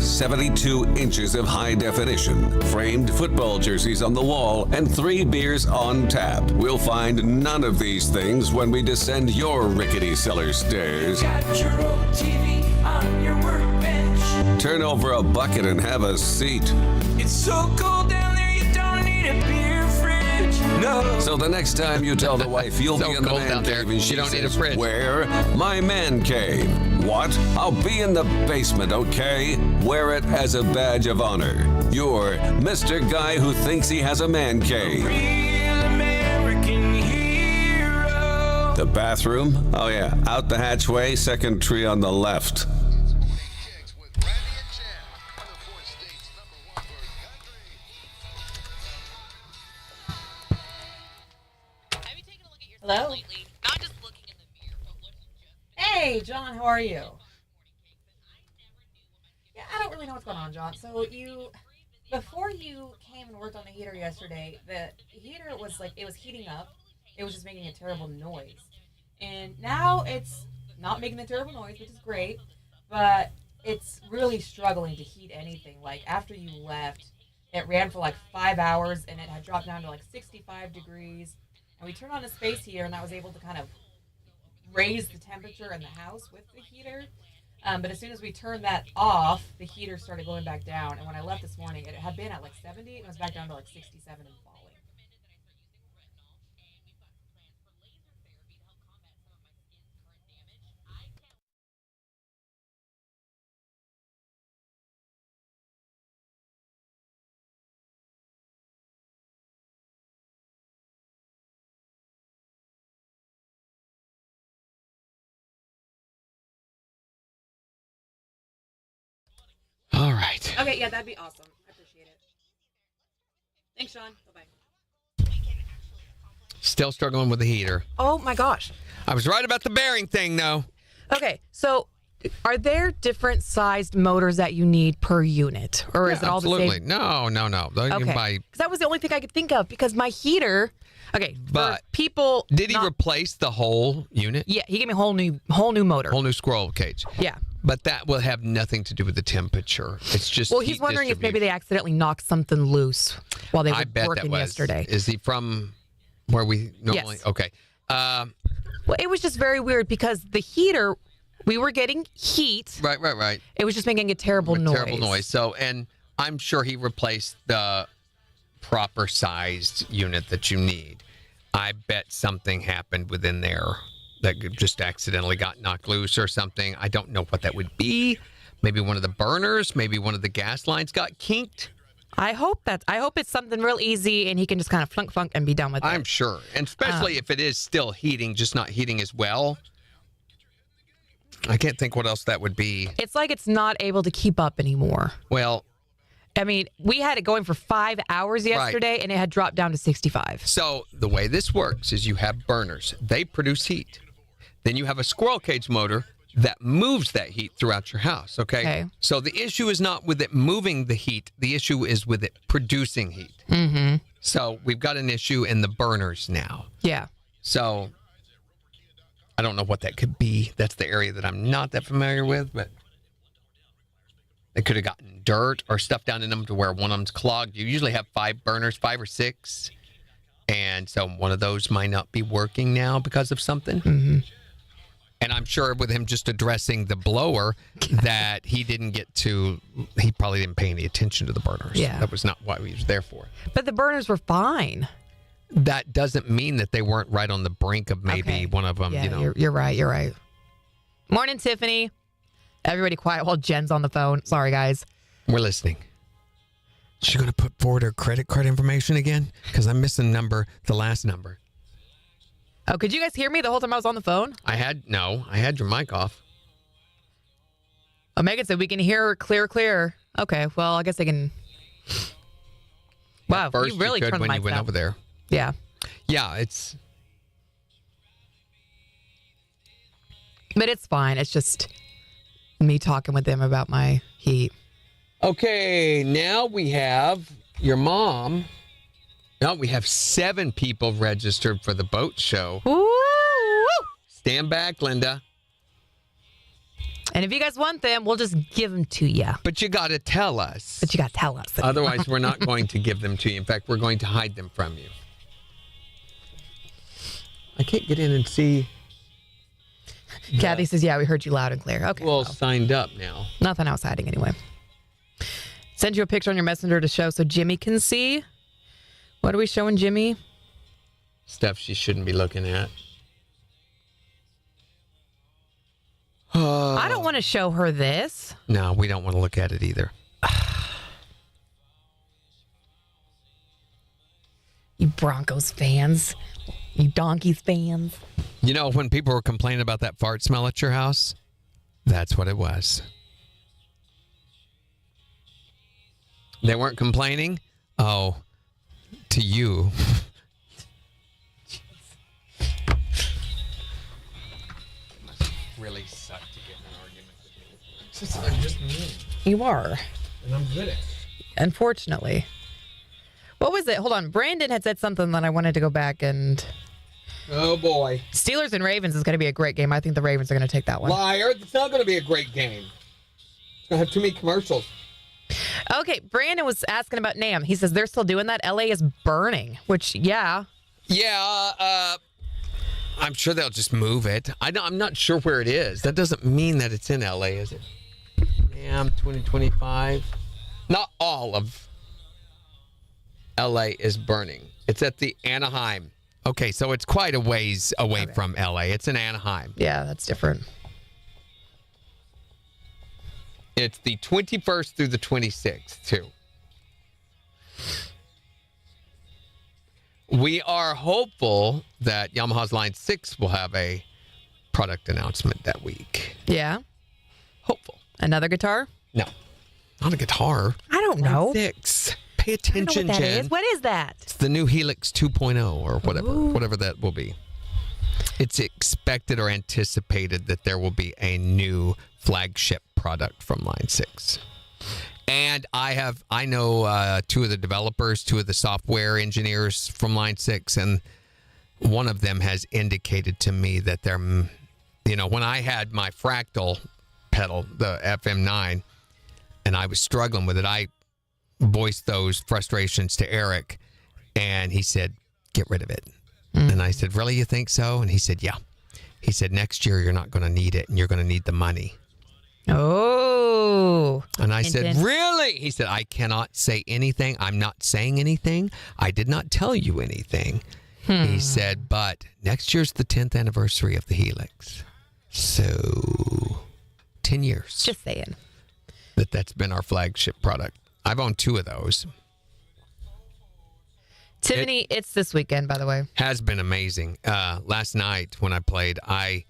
72 inches of high definition, framed football jerseys on the wall, and 3 beers on tap. We'll find none of these things when we descend your rickety cellar stairs. Got your old TV on your workbench. Turn over a bucket and have a seat. It's so cold down there you don't need a beer fridge. No. So the next time you tell the wife you'll So be in the cold man down there, cave and she you don't need a says, fridge. "Where? My man cave." What? I'll be in the basement, okay? Wear it as a badge of honor. You're Mr. Guy who thinks he has a man cave. Real American hero. The bathroom? Oh yeah, out the hatchway, second tree on the left. KIX with Randy and Jam, one of 4 states' #1 for country. Have you taken a look at yourself Hello? lately? Not just looking in the mirror, but what you just Hey, John, how are you? Yeah, I don't really know what's going on, John. So before you came and worked on the heater yesterday, the heater was it was heating up. It was just making a terrible noise. And now it's not making a terrible noise, which is great, but it's really struggling to heat anything. Like after you left, it ran for like 5 hours and it had dropped down to like 65 degrees. And we turned on a space heater and that was able to kind of raise the temperature in the house with the heater. But as soon as we turned that off, the heater started going back down. And when I left this morning, it had been at like 70 and it was back down to like 67 and falling. All right. Okay, yeah, that'd be awesome. I appreciate it. Thanks, Sean. Bye-bye. Still struggling with the heater. Oh my gosh. I was right about the bearing thing, though. Okay, so are there different sized motors that you need per unit, or is it all absolutely. the same? No. You can Okay, buy. because that was the only thing I could think of. Because my heater, okay, for But people. Did he not- replace the whole unit? Yeah, he gave me a whole new motor. Whole new squirrel cage. Yeah. But that will have nothing to do with the temperature. It's just. Well, he's heat wondering if maybe distribution. they accidentally knocked something loose while they were I bet that working was. yesterday. Is he from where we normally? Yes. Okay. Well, it was just very weird because the heater, we were getting heat. Right. It was just making a terrible noise. Terrible noise. So, and I'm sure he replaced the proper sized unit that you need. I bet something happened within there that just accidentally got knocked loose or something. I don't know what that would be. Maybe one of the burners, maybe one of the gas lines got kinked. I hope it's something real easy and he can just kind of flunk and be done with I'm it. sure. And especially if it is still heating, just not heating as well. I can't think what else that would be. It's like it's not able to keep up anymore. Well, I mean, we had it going for 5 hours yesterday and it had dropped down to 65. so the way this works is you have burners. They produce heat. Then you have a squirrel cage motor that moves that heat throughout your house, okay? So the issue is not with it moving the heat. The issue is with it producing heat. Mm-hmm. So we've got an issue in the burners now. Yeah. So I don't know what that could be. That's the area that I'm not that familiar with, but they could have gotten dirt or stuff down in them to where one of them's clogged. You usually have 5 burners, 5 or 6. And so one of those might not be working now because of something. Mm-hmm. And I'm sure with him just addressing the blower that he probably didn't pay any attention to the burners. Yeah. That was not what he was there for. But the burners were fine. That doesn't mean that they weren't right on the brink of maybe Okay. one of them, Yeah, you know. you're right. Morning, Tiffany. Everybody quiet while Jen's on the phone. Sorry, guys. We're listening. Is she going to put forward her credit card information again? Because I'm missing the last number. Oh, could you guys hear me the whole time I was on the phone? I had your mic off. Oh, Megan said we can hear her clear. Okay, well, I guess they can. Wow, First you really could turned the when you mics went down. over there. Yeah. Yeah, it's... But it's fine. It's just me talking with them about my heat. Okay, now we have your mom. Now we have 7 people registered for the boat show. Woo! Stand back, Linda. And if you guys want them, we'll just give them to you. But you got to tell us. But you got to tell us. Otherwise, we're not going to give them to you. In fact, we're going to hide them from you. I can't get in and see. Kathy says, yeah, we heard you loud and clear. Okay. Well, signed up now. Nothing else hiding anyway. Send you a picture on your messenger to show so Jimmy can see. What are we showing Jimmy? Stuff she shouldn't be looking at. I don't want to show her this. No, we don't want to look at it either. You Broncos fans. You Donkeys fans. You know, when people were complaining about that fart smell at your house, that's what it was. They weren't complaining? Oh, to you. Really suck to get in an argument with you. I'm just mean. You are. And I'm good at it. Unfortunately. What was it? Hold on. Brandon had said something that I wanted to go back and... Oh, boy. Steelers and Ravens is going to be a great game. I think the Ravens are going to take that one. Liar. It's not going to be a great game. It's going to have too many commercials. Okay, Brandon was asking about NAM. He says they're still doing that. LA is burning, which, yeah. Yeah, I'm sure they'll just move it. I'm not sure where it is. That doesn't mean that it's in LA, is it? NAM 2025. Not all of LA is burning. It's at the Anaheim. Okay, so it's quite a ways away from LA. It's in Anaheim. Yeah, that's different. It's the 21st through the 26th, too. We are hopeful that Yamaha's Line 6 will have a product announcement that week. Yeah. Hopeful. Another guitar? No, not a guitar. I don't know. Line 6. Pay I don't know attention, what that Jen. is. What is that? It's the new Helix 2.0 or whatever, Ooh. whatever that will be. It's expected or anticipated that there will be a new flagship product from Line 6. And I know 2 of the developers, 2 of the software engineers from Line 6, and one of them has indicated to me that they're, when I had my Fractal pedal, the FM9, and I was struggling with it, I voiced those frustrations to Eric, and he said, get rid of it. And I said, really, you think so? And he said, yeah. He said, next year you're not going to need it, and you're going to need the money. Oh. And I said, really? He said, I cannot say anything. I'm not saying anything. I did not tell you anything. He said, but next year's the 10th anniversary of the Helix. So 10 years. Just saying. That's been our flagship product. I've owned 2 of those. Tiffany, it's this weekend, by the way. Has been amazing. Last night when I played, I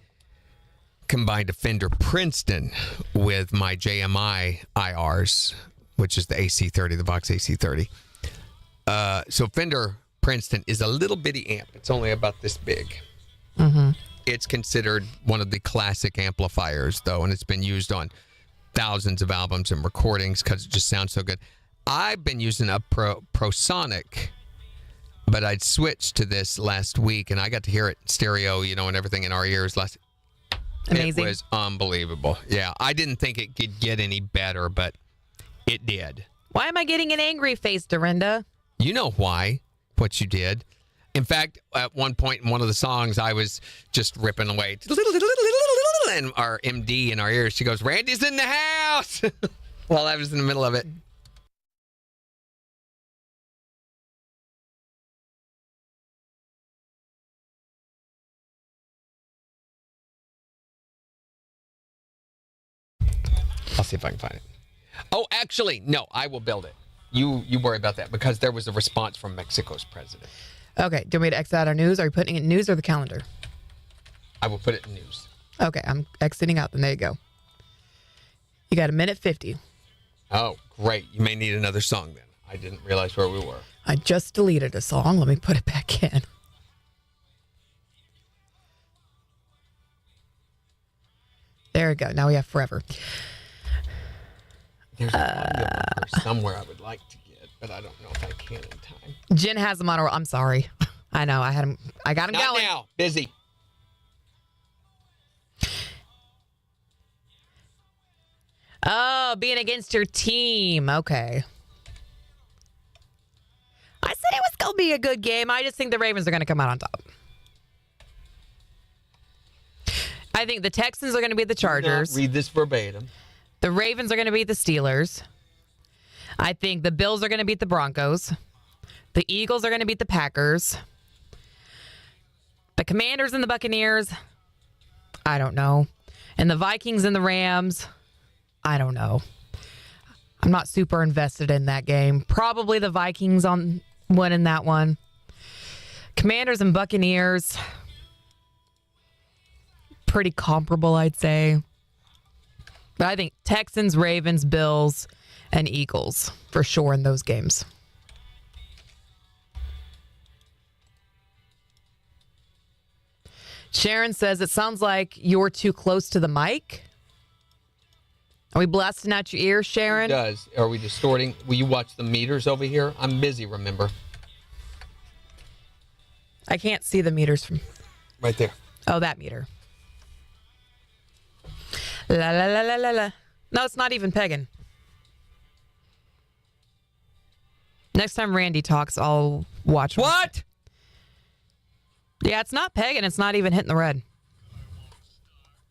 combined a Fender Princeton with my JMI IRs, which is the AC30, the Vox AC30. So Fender Princeton is a little bitty amp. It's only about this big. Mm-hmm. It's considered one of the classic amplifiers, though, and it's been used on thousands of albums and recordings because it just sounds so good. I've been using a ProSonic, but I'd switched to this last week, and I got to hear it stereo, and everything in our ears. Amazing. It was unbelievable. Yeah, I didn't think it could get any better, but it did. Why am I getting an angry face, Dorinda? You know why, what you did. In fact, at one point in one of the songs, I was just ripping away. And our MD in our ears, she goes, Randy's in the house. While I was in the middle of it. I'll see if I can find it. Oh, actually, no, I will build it. You worry about that because there was a response from Mexico's president. Okay. Do you want me to exit out our news? Are you putting it in news or the calendar? I will put it in news. Okay. I'm exiting out. Then there you go. You got 1:50. Oh, great. You may need another song then. I didn't realize where we were. I just deleted a song. Let me put it back in. There we go. Now we have Forever. There's an audio number somewhere I would like to get, but I don't know if I can in time. Jen has them on a roll. I'm sorry. I know. I got him Not going. now. Busy. Oh, being against your team. Okay. I said it was going to be a good game. I just think the Ravens are going to come out on top. I think the Texans are going to beat the Chargers. Read this verbatim. The Ravens are going to beat the Steelers. I think the Bills are going to beat the Broncos. The Eagles are going to beat the Packers. The Commanders and the Buccaneers, I don't know. And the Vikings and the Rams, I don't know. I'm not super invested in that game. Probably the Vikings on winning that one. Commanders and Buccaneers, pretty comparable, I'd say. But I think Texans, Ravens, Bills, and Eagles for sure in those games. Sharon says, it sounds like you're too close to the mic. Are we blasting out your ears, Sharon? It does. Are we distorting? Will you watch the meters over here? I'm busy, remember? I can't see the meters from... Right there. Oh, that meter. La la la la la la. No, it's not even pegging. Next time Randy talks, I'll watch. What? Yeah, it's not pegging. It's not even hitting the red.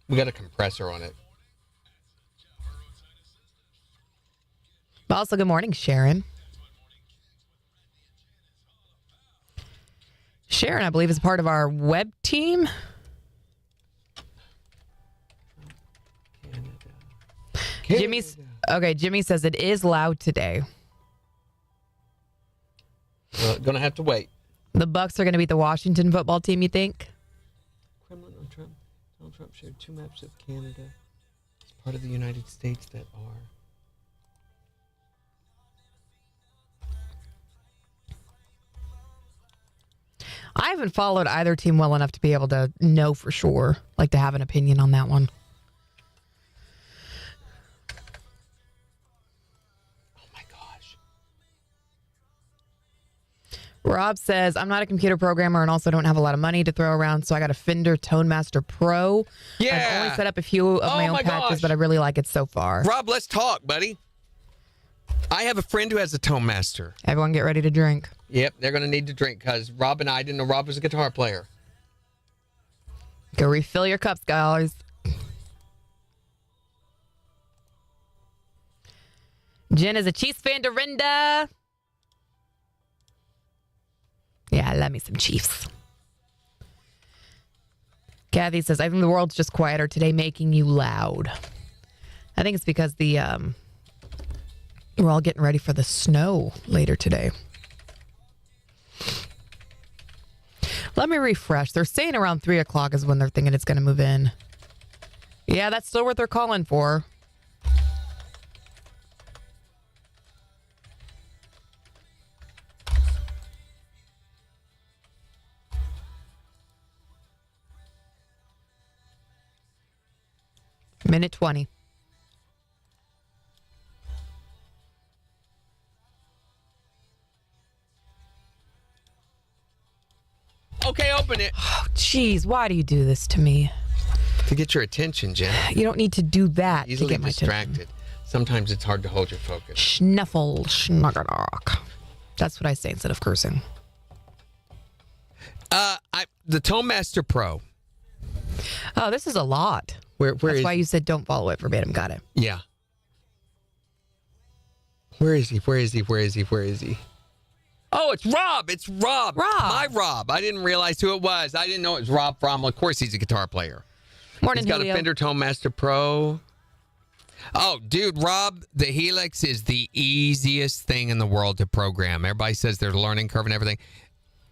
We got a compressor on it. But also, good morning, Sharon. Sharon, I believe, is part of our web team. Jimmy's okay. Jimmy says it is loud today. Gonna have to wait. The Bucks are going to beat the Washington football team. You think? Kremlin on Trump. Donald Trump shared 2 maps of Canada as part of the United States that are. I haven't followed either team well enough to be able to know for sure, like to have an opinion on that one. Rob says, I'm not a computer programmer and also don't have a lot of money to throw around, so I got a Fender ToneMaster Pro. Yeah. I've only set up a few of my own patches, but I really like it so far. Rob, let's talk, buddy. I have a friend who has a ToneMaster. Everyone get ready to drink. Yep, they're going to need to drink because Rob and I didn't know Rob was a guitar player. Go refill your cups, guys. Jen is a Chiefs fan, Dorinda. Yeah, I love me some Chiefs. Kathy says, I think the world's just quieter today, making you loud. I think it's because we're all getting ready for the snow later today. Let me refresh. They're saying around 3 o'clock is when they're thinking it's going to move in. Yeah, that's still what they're calling for. Minute 20. Okay, open it. Oh, jeez, why do you do this to me? To get your attention, Jen. You don't need to do that Easily to get my distracted. attention. Sometimes it's hard to hold your focus. Schnuffle, schnuggerdock. That's what I say instead of cursing. The ToneMaster Pro. Oh, this is a lot. That's why you said don't follow it verbatim. Got it. Yeah. Where is he? Where is he? Where is he? Where is he? Oh, it's Rob. It's Rob. My Rob. I didn't realize who it was. I didn't know it was Rob Frommel. Of course, he's a guitar player. Morning, He's got Julio. a Fender ToneMaster Pro. Oh, dude, Rob, the Helix is the easiest thing in the world to program. Everybody says there's a learning curve and everything.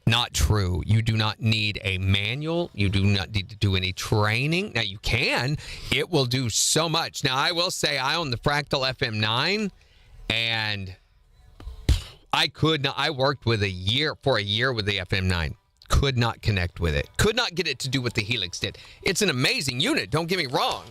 Not true. You do not need a manual. You do not need to do any training. Now, you can. It will do so much. Now, I will say I own the Fractal FM9, and I could not. I worked with a year with the FM9. Could not connect with it. Could not get it to do what the Helix did. It's an amazing unit. Don't get me wrong.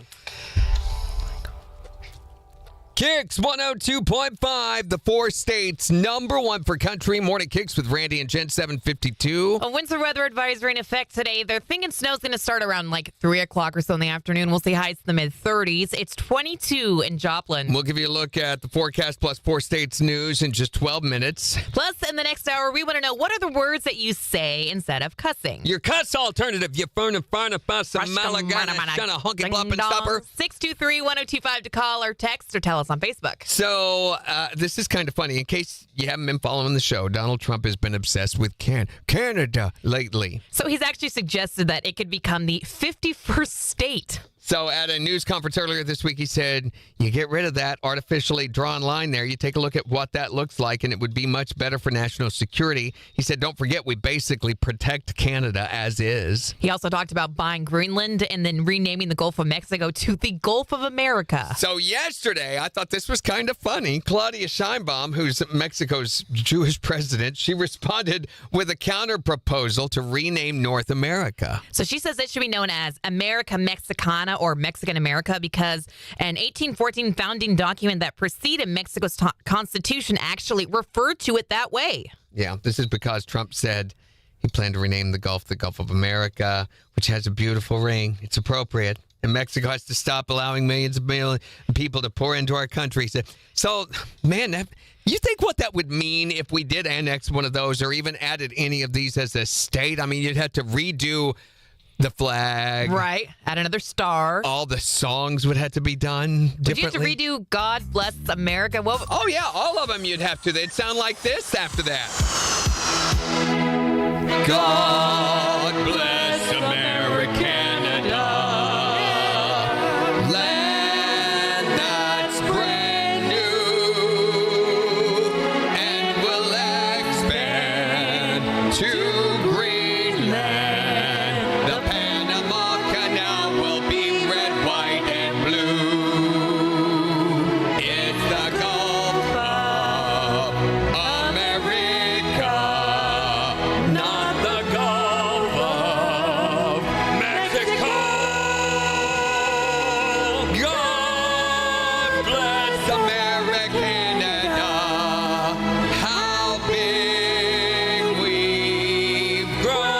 KIX 102.5, the 4 states #1 for country. Morning KIX with Randy and Jen, 752. A winter weather advisory in effect today. They're thinking snow's going to start around like 3 o'clock or so in the afternoon. We'll see highs in the mid-30s. It's 22 in Joplin. We'll give you a look at the forecast plus 4 states news in just 12 minutes. Plus, in the next hour, we want to know what are the words that you say instead of cussing. Your cuss alternative, you furna farna fussa malagana shana hunky blop and stopper. 623-1025 to call or text or tell us on Facebook. So, this is kind of funny. In case you haven't been following the show, Donald Trump has been obsessed with Canada lately. So he's actually suggested that it could become the 51st state. So at a news conference earlier this week, he said, you get rid of that artificially drawn line there. You take a look at what that looks like, and it would be much better for national security. He said, don't forget, we basically protect Canada as is. He also talked about buying Greenland and then renaming the Gulf of Mexico to the Gulf of America. So yesterday, I thought this was kind of funny. Claudia Sheinbaum, who's Mexico's Jewish president, she responded with a counter proposal to rename North America. So she says it should be known as America Mexicana or Mexican America because an 1814 founding document that preceded Mexico's constitution actually referred to it that way. Yeah, this is because Trump said he planned to rename the Gulf of America, which has a beautiful ring. It's appropriate. And Mexico has to stop allowing millions of people to pour into our country. So man, you think what that would mean if we did annex one of those or even added any of these as a state? I mean, you'd have to redo the flag. Right. Add another star. All the songs would have to be done differently. Would you have to redo God Bless America? Oh, yeah. All of them you'd have to. They'd sound like this after that. God bless America, Canada. Land that's brand new and will expand to Greenland. The Panama Canal will be red, white, and blue. It's the Gulf of America, not the Gulf of Mexico. God bless America, Canada. How big we've grown.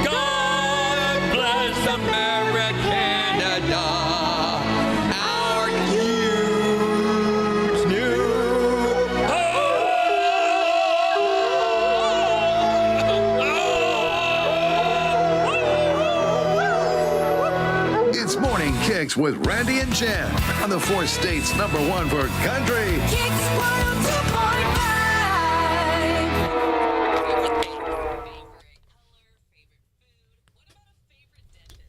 God bless America, Canada. Our huge new It's Morning Kicks with Randy and Jen on the 4 states #1 for country. KIX 102.5.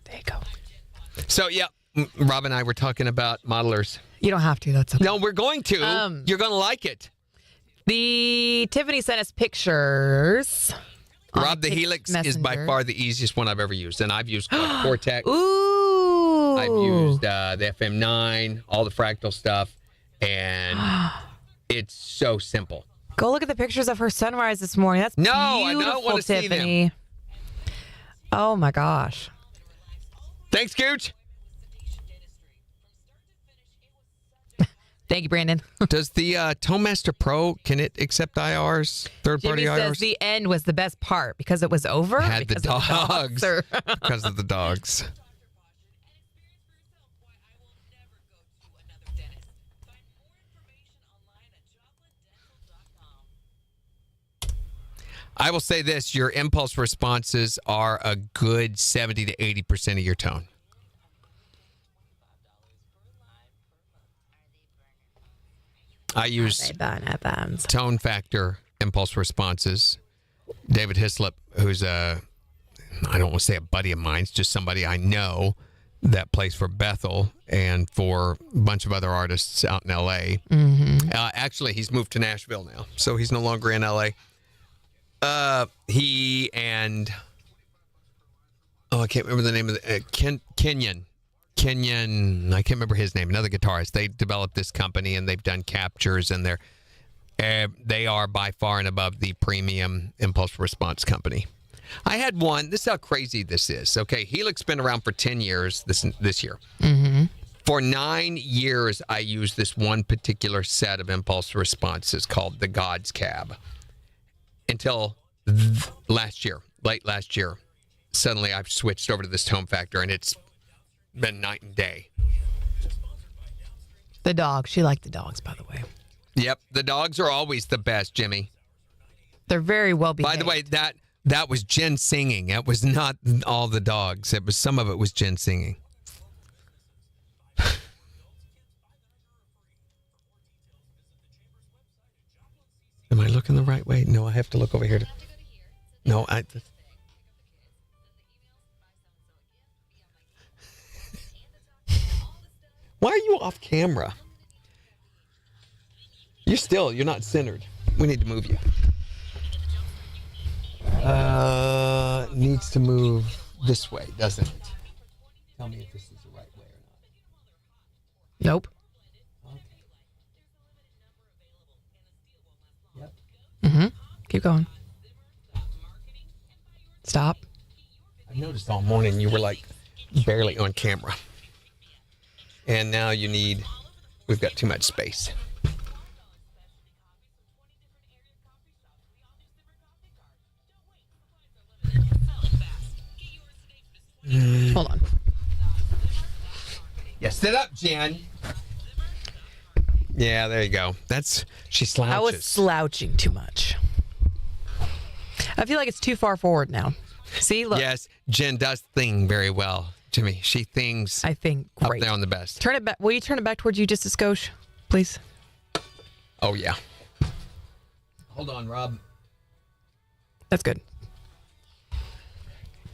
There you go. So, yeah, Rob and I were talking about modelers. You don't have to. That's okay. No, we're going to. You're going to like it. The Tiffany sent us pictures. on Rob, the KIX Helix is Messenger. by far the easiest one I've ever used. And I've used Cortex. Ooh. I've used the FM9, all the fractal stuff. And it's so simple. Go look at the pictures of her sunrise this morning. That's No, beautiful, I don't want to see them. Tiffany. Oh my gosh. Thanks, Gooch. Thank you, Brandon. Does the ToneMaster Pro, can it accept IRs, third-party Jimmy IRs? says the end was the best part because it was over. Had the because of dogs. or- Because of the dogs. I will say this, your impulse responses are a good 70 to 80% of your tone. I use tone factor impulse responses. David Hislop, who's I don't want to say a buddy of mine, it's just somebody I know, that plays for Bethel and for a bunch of other artists out in L.A. Actually, he's moved to Nashville now, so he's no longer in L.A. He and I can't remember the name of the Kenyon. I can't remember his name. Another guitarist. They developed this company and they've done captures, and they are by far and above the premium impulse response company. I had one. This is how crazy this is. Okay, Helix been around for 10 years this year. For 9 years, I used this one particular set of impulse responses called the God's Cab until last year, late last year. Suddenly, I've switched over to this Tone Factor, and it's been night and day. The dog. She liked the dogs, by the way. Yep, the dogs are always the best, Jimmy. They're very well behaved. By the way, that was Jen singing. It was not all the dogs. It was some of it was Jen singing. Am I looking the right way? No, I have to look over here. No, Why are you off camera? You're not centered. We need to move you. Needs to move this way, doesn't it? Tell me if this is the right way or not. Nope. Okay. Yep. Keep going. Stop. I noticed all morning you were like barely on camera. And now we've got too much space. Hold on. Yeah, sit up, Jen. Yeah, there you go. She slouches. I was slouching too much. I feel like it's too far forward now. See, look. Yes, Jen does thing very well, Jimmy. She things. I think great. Up there on the best. Turn it back. Will you turn it back towards you just a skosh, please? Oh yeah. Hold on, Rob. That's good.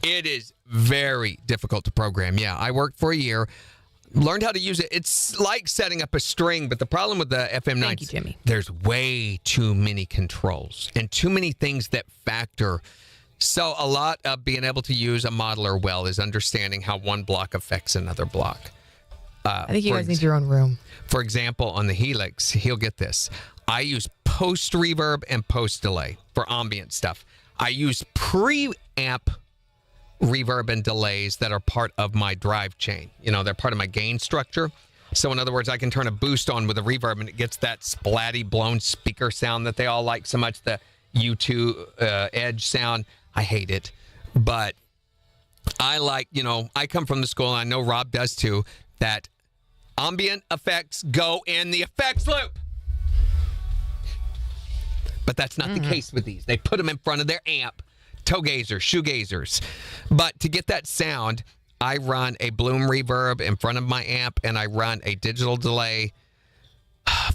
It is very difficult to program. Yeah, I worked for a year, learned how to use it. It's like setting up a string, but the problem with the FM9, Thank you, Jimmy. There's way too many controls and too many things that factor. So a lot of being able to use a modeler well is understanding how one block affects another block. I think you guys need your own room. For example, on the Helix, he'll get this. I use post reverb and post delay for ambient stuff. I use preamp reverb and delays that are part of my drive chain. They're part of my gain structure. So in other words, I can turn a boost on with a reverb and it gets that splatty blown speaker sound that they all like so much, the U2 Edge sound. I hate it. But I like, I come from the school, and I know Rob does too, that ambient effects go in the effects loop. But that's not the case with these. They put them in front of their amp. Toe gazers, shoegazers. But to get that sound, I run a Bloom reverb in front of my amp, and I run a digital delay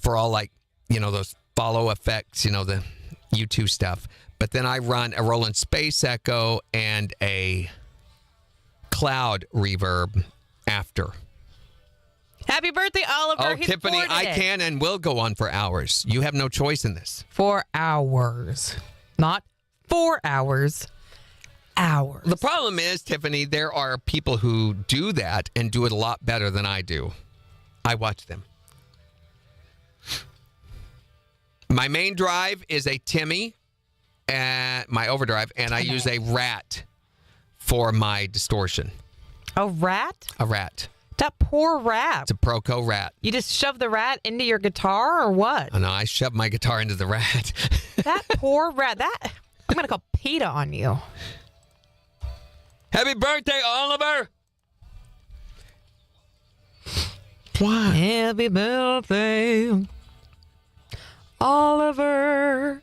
for all those follow effects, the U2 stuff. But then I run a Roland Space Echo and a Cloud reverb after. Happy birthday, Oliver. Oh, He's Tiffany, 4 I today. can and will go on for hours. You have no choice in this. 4 hours. Not 4 hours. Hours. The problem is, Tiffany, there are people who do that and do it a lot better than I do. I watch them. My main drive is a Timmy, my overdrive, and I use a Rat for my distortion. A rat? A Rat. That poor rat. It's a Proco Rat. You just shove the rat into your guitar or what? Oh, no, I shoved my guitar into the Rat. That poor rat. I'm going to call PETA on you. Happy birthday, Oliver! Why? Happy birthday, Oliver.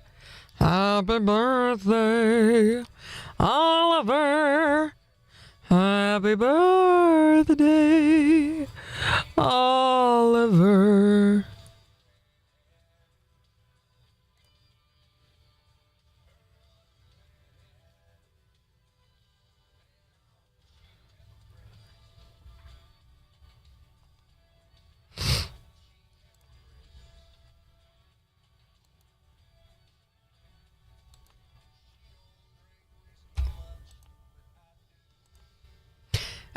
Happy birthday, Oliver. Happy birthday, Oliver.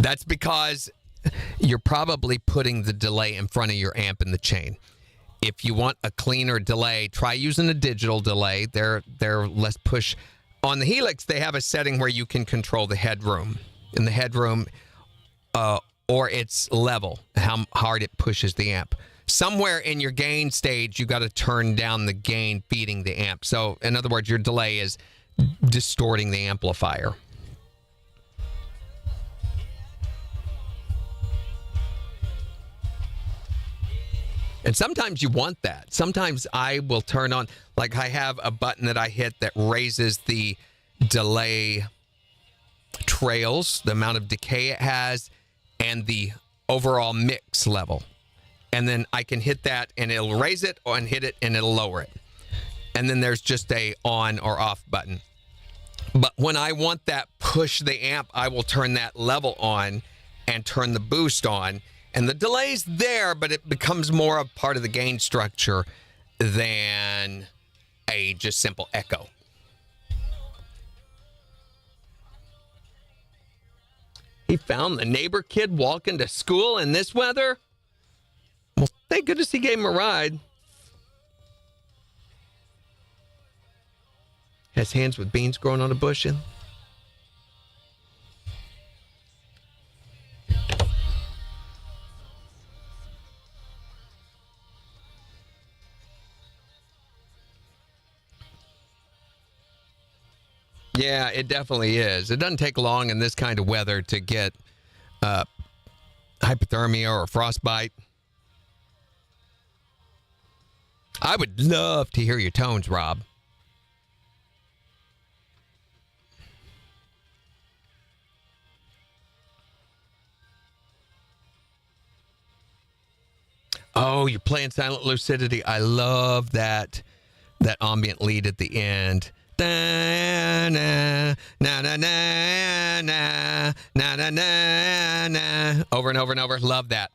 That's because you're probably putting the delay in front of your amp in the chain. If you want a cleaner delay, try using a digital delay. They're less push. On the Helix, they have a setting where you can control the headroom. In the headroom, or its level, how hard it pushes the amp. Somewhere in your gain stage, you got to turn down the gain feeding the amp. So, in other words, your delay is distorting the amplifier. And sometimes you want that. Sometimes I will turn on, like I have a button that I hit that raises the delay trails, the amount of decay it has, and the overall mix level. And then I can hit that and it'll raise it, and hit it and it'll lower it. And then there's just a on or off button. But when I want that push the amp, I will turn that level on and turn the boost on. And the delay's there, but it becomes more a part of the gain structure than a just simple echo. He found the neighbor kid walking to school in this weather. Well, thank goodness he gave him a ride. Has hands with beans growing on a bush in. Yeah, it definitely is. It doesn't take long in this kind of weather to get hypothermia or frostbite. I would love to hear your tones, Rob. Oh, you're playing Silent Lucidity. I love that ambient lead at the end. Da, na, na, na, na, na, na, na, na, na. Over and over and over. Love that.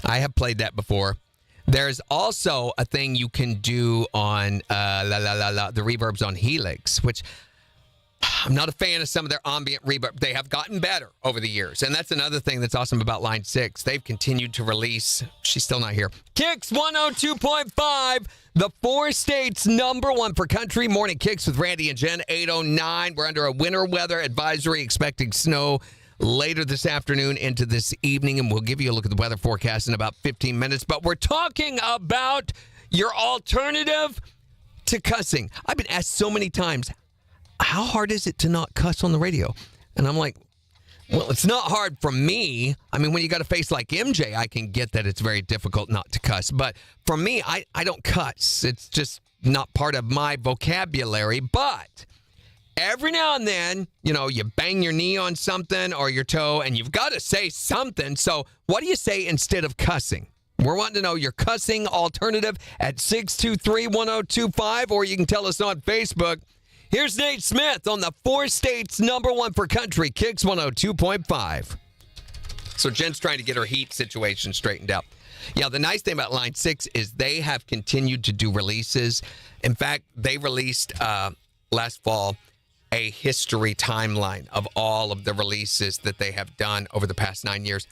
I have played that before. There's also a thing you can do on the reverbs on Helix, which I'm not a fan of some of their ambient reverb. They have gotten better over the years. And that's another thing that's awesome about Line 6. They've continued to release. She's still not here. KIX 102.5. The 4 states #1 for country. Morning KIX with Randy and Jen, 8:09. We're under a winter weather advisory, expecting snow later this afternoon into this evening, and we'll give you a look at the weather forecast in about 15 minutes. But we're talking about your alternative to cussing. I've been asked so many times, how hard is it to not cuss on the radio? And I'm like, well, it's not hard for me. I mean, when you got a face like MJ, I can get that it's very difficult not to cuss. But for me, I don't cuss. It's just not part of my vocabulary. But every now and then, you know, you bang your knee on something or your toe, and you've got to say something. So what do you say instead of cussing? We're wanting to know your cussing alternative at 623-1025, or you can tell us on Facebook. Here's Nate Smith on the 4 states #1 for country, KIX 102.5. So Jen's trying to get her heat situation straightened out. Yeah, the nice thing about Line 6 is they have continued to do releases. In fact, they released last fall a history timeline of all of the releases that they have done over the past 9 years.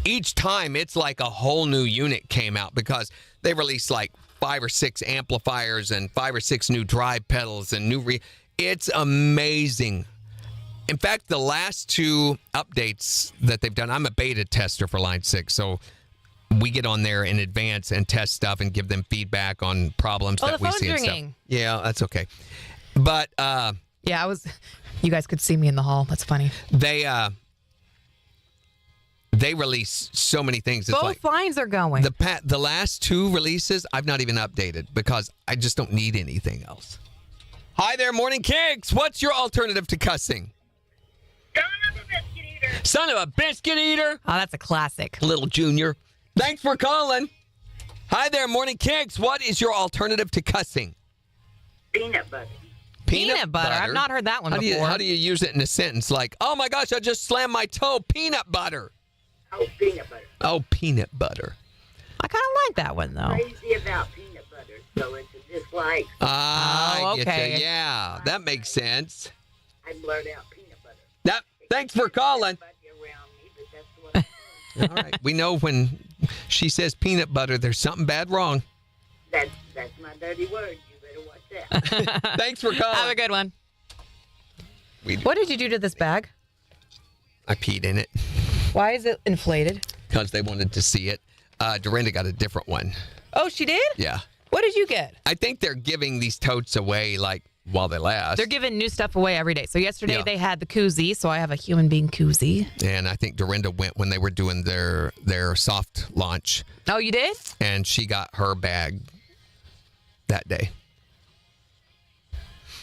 Each time, it's like a whole new unit came out because they released like 5 or 6 amplifiers and 5 or 6 new drive pedals and new it's amazing. In fact, the last 2 updates that they've done, I'm a beta tester for Line 6, so we get on there in advance and test stuff and give them feedback on problems that we see and stuff. Yeah, that's okay. But yeah, you guys could see me in the hall. That's funny. They release so many things. It's Both lines are going. The last 2 releases, I've not even updated because I just don't need anything else. Hi there, Morning KIX. What's your alternative to cussing? Son of a biscuit eater. Son of a biscuit eater. Oh, that's a classic. Little Junior. Thanks for calling. Hi there, Morning KIX. What is your alternative to cussing? Peanut butter. Peanut butter. I've not heard that one before. How do you use it in a sentence like, oh my gosh, I just slammed my toe, peanut butter? Oh, peanut butter. Oh, peanut butter. I kind of like that one, though. Crazy about peanut butter, so it's a dislike. I get okay. ya. Yeah, that makes sense. I blurt out peanut butter. That It Thanks for calling. All right. We know when she says peanut butter, there's something bad wrong. That's my dirty word. You better watch that. Thanks for calling. Have a good one. What did you do to this bag? I peed in it Why is it inflated? because they wanted to see it. Dorinda got a different one. Oh, she did? Yeah. What did you get? I think they're giving these totes away like while they last. They're giving new stuff away every day. So yesterday Yeah. they had the koozie, so I have a human being koozie. And I think Dorinda went when they were doing their soft launch, Oh, you did? and she got her bag that day.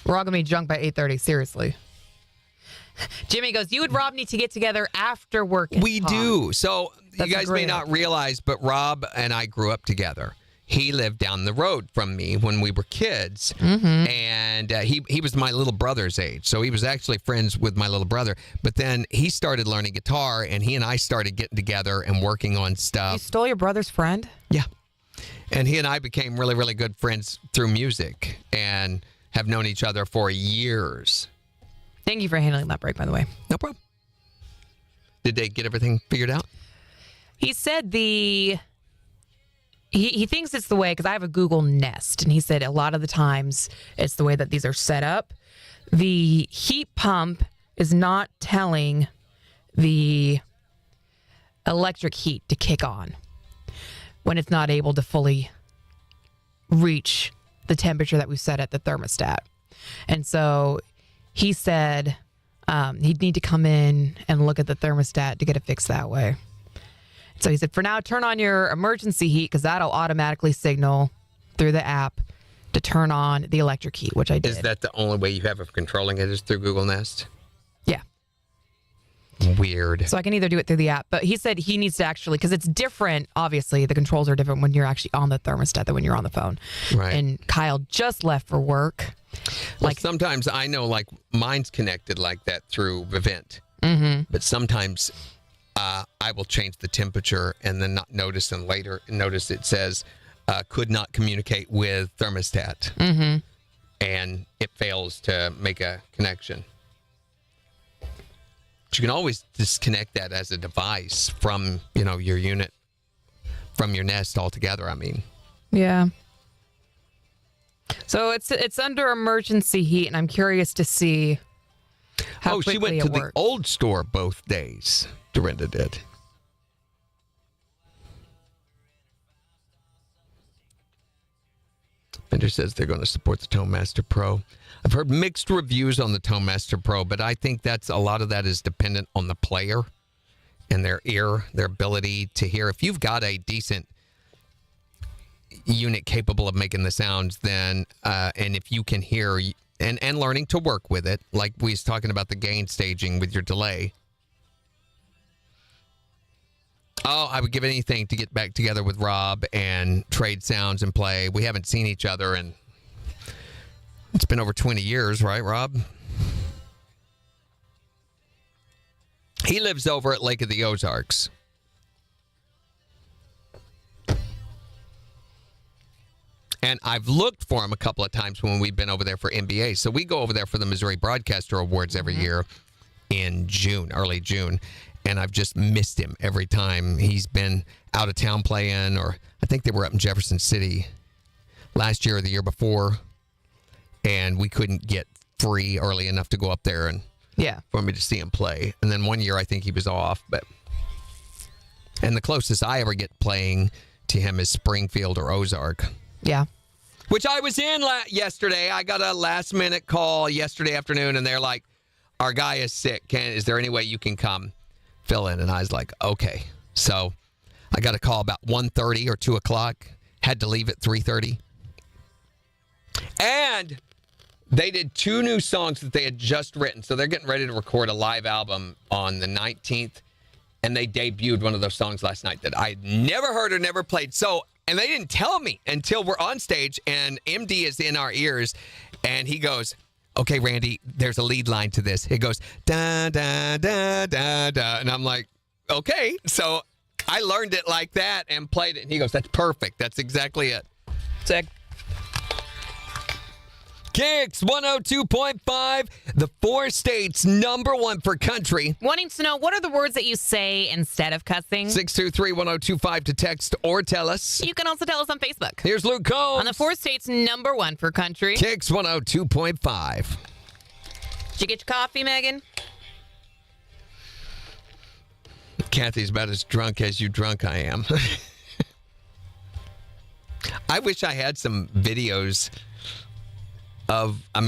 We're all gonna be drunk by 8:30. Seriously. Jimmy goes, you and Rob need to get together after work. and We talk." do. So That's you a guys may great not idea. realize, but Rob and I grew up together. He lived down the road from me when we were kids, and he was my little brother's age. So he was actually friends with my little brother. But then he started learning guitar, and he and I started getting together and working on You stuff. stole your brother's friend? Yeah. And he and I became really, really good friends through music and have known each other for years. Thank you for handling that break, by the way. No problem. Did they get everything figured out? He said he thinks it's the way, because I have a Google Nest, and he said a lot of the times it's the way that these are set up. The heat pump is not telling the electric heat to kick on when it's not able to fully reach the temperature that we've set at the thermostat. And so he said he'd need to come in and look at the thermostat to get it fixed that way. So he said, for now, turn on your emergency heat, because that'll automatically signal through the app to turn on the electric heat, which I did. Is that the only way you have of controlling it is through Google Nest? Yeah. Weird. So I can either do it through the app, but he said he needs to actually, because it's different, obviously, the controls are different when you're actually on the thermostat than when you're on the phone. Right. And Kyle just left for work. Well, sometimes I know like mine's connected like that through Vivint. But sometimes I will change the temperature and then not notice, and later notice it says could not communicate with thermostat. And it fails to make a connection. But you can always disconnect that as a device from, your unit, from your Nest altogether, I mean. Yeah. So it's under emergency heat, and I'm curious to see how she quickly went to it the works. old store both days. Dorinda did. Vendor says they're going to support the ToneMaster Pro. I've heard mixed reviews on the ToneMaster Pro, but I think a lot of that is dependent on the player and their ear, their ability to hear. If you've got a decent unit capable of making the sounds, then and if you can hear and learning to work with it, like we was talking about the gain staging with your delay. Oh, I would give anything to get back together with Rob and trade sounds and play. We haven't seen each other in, it's been over 20 years, right, Rob? He lives over at Lake of the Ozarks. And I've looked for him a couple of times when we've been over there for NBA. So we go over there for the Missouri Broadcaster Awards every year in June, early June. And I've just missed him every time he's been out of town playing, or I think they were up in Jefferson City last year or the year before. And we couldn't get free early enough to go up there and for me to see him play. And then one year I think he was off. And the closest I ever get playing to him is Springfield or Ozark. Yeah. Which I was in yesterday. I got a last minute call yesterday afternoon, and they're like, our guy is sick. Is there any way you can come fill in? And I was like, okay. So I got a call about 1:30 or 2 o'clock. Had to leave at 3:30. And they did 2 new songs that they had just written. So they're getting ready to record a live album on the 19th. And they debuted one of those songs last night that I had never heard or never played. And they didn't tell me until we're on stage, and MD is in our ears, and he goes, okay, Randy, there's a lead line to this. It goes, da, da, da, da, da. And I'm like, okay. So I learned it like that and played it. And he goes, that's perfect. That's exactly it. Sick. KIX 102.5, the 4 states #1 for country. Wanting to know, what are the words that you say instead of cussing? 623-1025 to text or tell us. You can also tell us on Facebook. Here's Luke Combs. On the 4 states #1 for country. KIX 102.5. Did you get your coffee, Megan? Kathy's about as drunk as you drunk I am. I wish I had some videos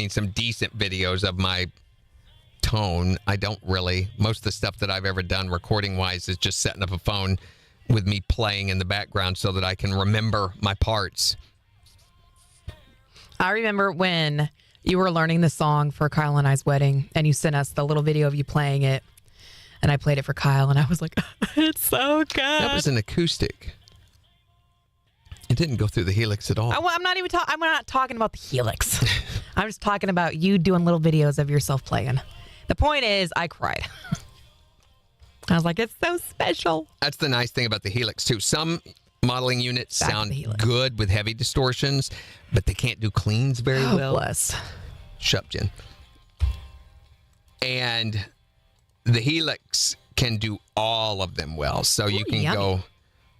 some decent videos of my tone. I don't really. Most of the stuff that I've ever done recording-wise is just setting up a phone with me playing in the background so that I can remember my parts. I remember when you were learning the song for Kyle and I's wedding, and you sent us the little video of you playing it, and I played it for Kyle, and I was like, it's so good. That was an acoustic. It didn't go through the helix at all. I'm not talking about the helix. I'm just talking about you doing little videos of yourself playing. The point is, I cried. I was like, it's so special. That's the nice thing about the helix, too. Some modeling units sound good with heavy distortions, but they can't do cleans very well. Bless. Shut up, Jen. And the helix can do all of them well. So you can go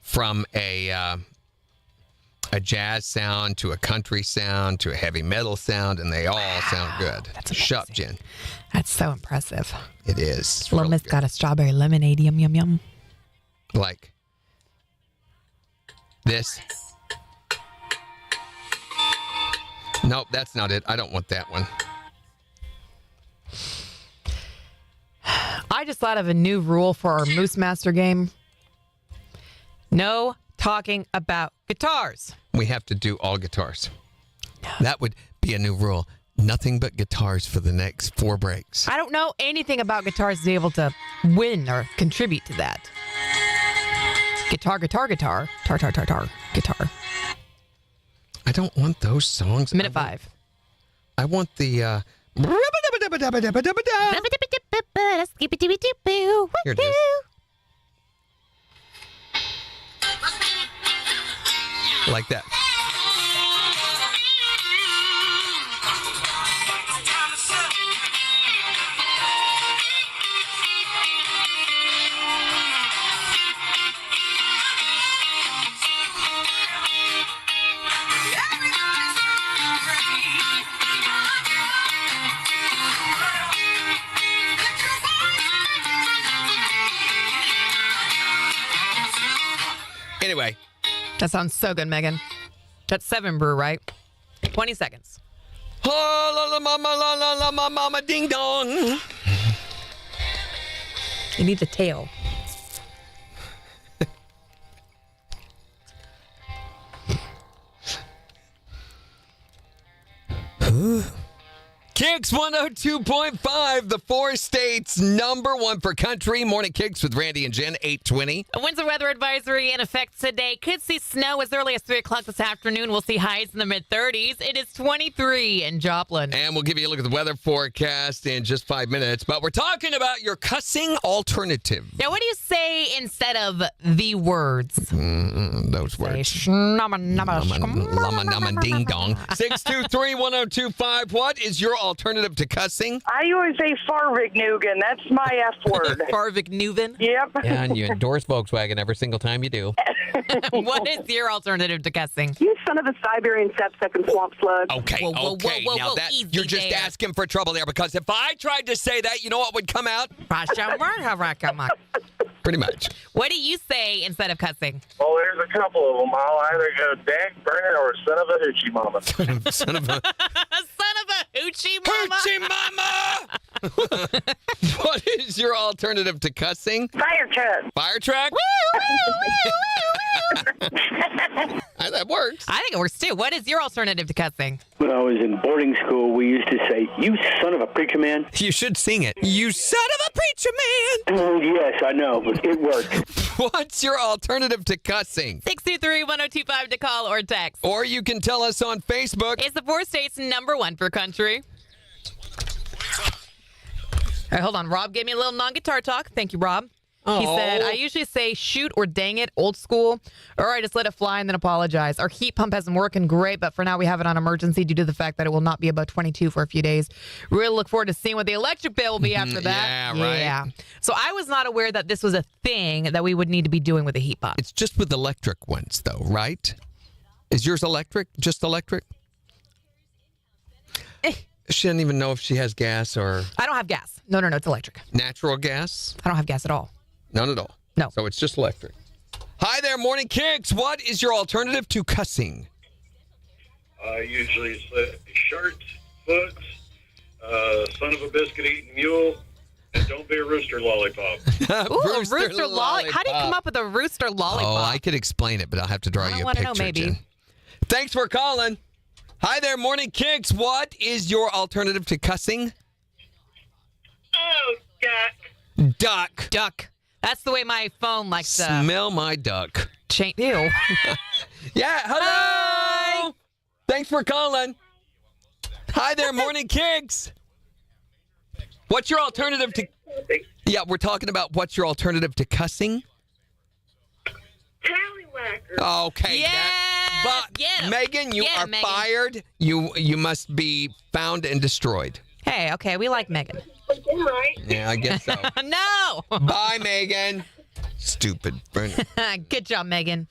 from a jazz sound to a country sound to a heavy metal sound, and they all sound good. Shut up, Jen. That's so impressive. It is. Little Miss got a strawberry lemonade. Yum, yum, yum. Like this. Nope, that's not it. I don't want that one. I just thought of a new rule for our Moose Master game. No talking about guitars. We have to do all guitars. No. That would be a new rule. Nothing but guitars for the next 4 breaks. I don't know anything about guitars to be able to win or contribute to that. Guitar, guitar, guitar. Tar, tar, tar, tar. Guitar. I don't want those songs. Minute 5. I want the... Here it is. Like that. Anyway. That sounds so good, Megan. That's 7 brew, right? 20 seconds. Oh, la la mama, la la la ma mama, ding dong. You need the tail. KIX 102.5, the 4 states #1 for country. Morning KIX with Randy and Jen, 8:20. A winter weather advisory in effect today. Could see snow as early as 3 o'clock this afternoon. We'll see highs in the mid-30s. It is 23 in Joplin. And we'll give you a look at the weather forecast in just 5 minutes. But we're talking about your cussing alternative. Now, what do you say instead of the words? Those words. Lama ding dong. 623-1025. What is your alternative to cussing? I always say Farvignugan. That's my F word. Farvignugan? Yep. Yeah, and you endorse Volkswagen every single time you do. What is your alternative to cussing? You son of a Siberian sapsuck and swamp slug. Okay, Whoa, now that easy you're just there. asking for trouble there, because if I tried to say that, you know what would come out? Pretty much. What do you say instead of cussing? Well, there's a couple of them. I'll either go Dak Burner or son of a hoochie mama. Son of a hoochie mama. Hoochie mama! What is your alternative to cussing? Fire truck. Fire truck? That works. I think it works too. What is your alternative to cussing? When I was in boarding school, we used to say, "You son of a preacher man." You should sing it. You son of a preacher man. Oh, yes, I know, but it worked. What's your alternative to cussing? 623-1025 to call or text. Or you can tell us on Facebook. It's the 4 states #1 for country. All right, hold on. Rob gave me a little non-guitar talk. Thank you, Rob. He said, I usually say shoot or dang it, old school, or I just let it fly and then apologize. Our heat pump hasn't been working great, but for now we have it on emergency due to the fact that it will not be above 22 for a few days. Really look forward to seeing what the electric bill will be after that. Yeah, right. Yeah. So I was not aware that this was a thing that we would need to be doing with a heat pump. It's just with electric ones, though, right? Is yours electric? Just electric? She doesn't even know if she has gas or I don't have gas. No, it's electric. natural gas. I don't have gas at all. None at all. No. So it's just electric. Hi there, Morning Kicks. What is your alternative to cussing? I usually say shirt, foot, son of a biscuit eating mule, and don't be a rooster lollipop. Ooh, a rooster lollipop. How do you come up with a rooster lollipop? Oh, I could explain it, but I'll have to draw you a picture. Know, maybe. Jen. Thanks for calling. Hi there, Morning Kicks. What is your alternative to cussing? Oh, duck. Duck. That's the way my phone likes to smell my duck. Ew. Yeah, hello. Hi. Thanks for calling. Hi there, Morning Kicks. What's your alternative to... Yeah, we're talking about what's your alternative to cussing? Tallywhacker. Okay. Yeah. Megan, you are fired. You must be found and destroyed. Hey, okay, we like Megan. Right. Yeah, I guess so. No. Bye, Megan. Stupid. Good job, Megan.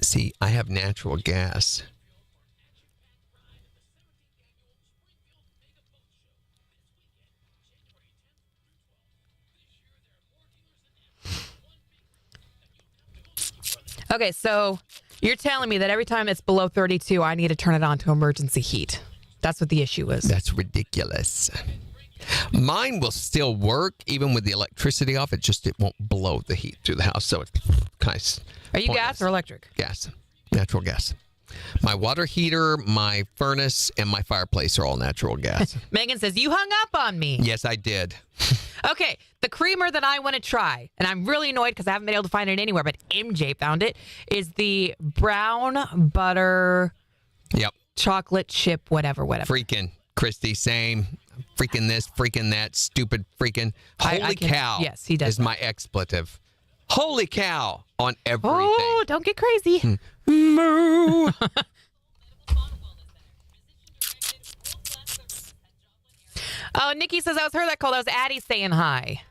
See, I have natural gas. Okay, so you're telling me that every time it's below 32, I need to turn it on to emergency heat. That's what the issue is. That's ridiculous. Mine will still work even with the electricity off. It won't blow the heat through the house. So it's kind of Are you pointless. gas or electric? Gas. Natural gas. My water heater, my furnace, and my fireplace are all natural gas. Megan says, you hung up on me. Yes, I did. Okay, the creamer that I want to try, and I'm really annoyed because I haven't been able to find it anywhere, but MJ found it, is the brown butter chocolate chip, whatever. Freaking, Christy, same. Freaking this, freaking that, stupid freaking. Holy cow. Yes, he does. Is my expletive. Holy cow on everything. Oh, don't get crazy. Moo. Oh, Nikki says, I was heard that call. That was Addie saying hi.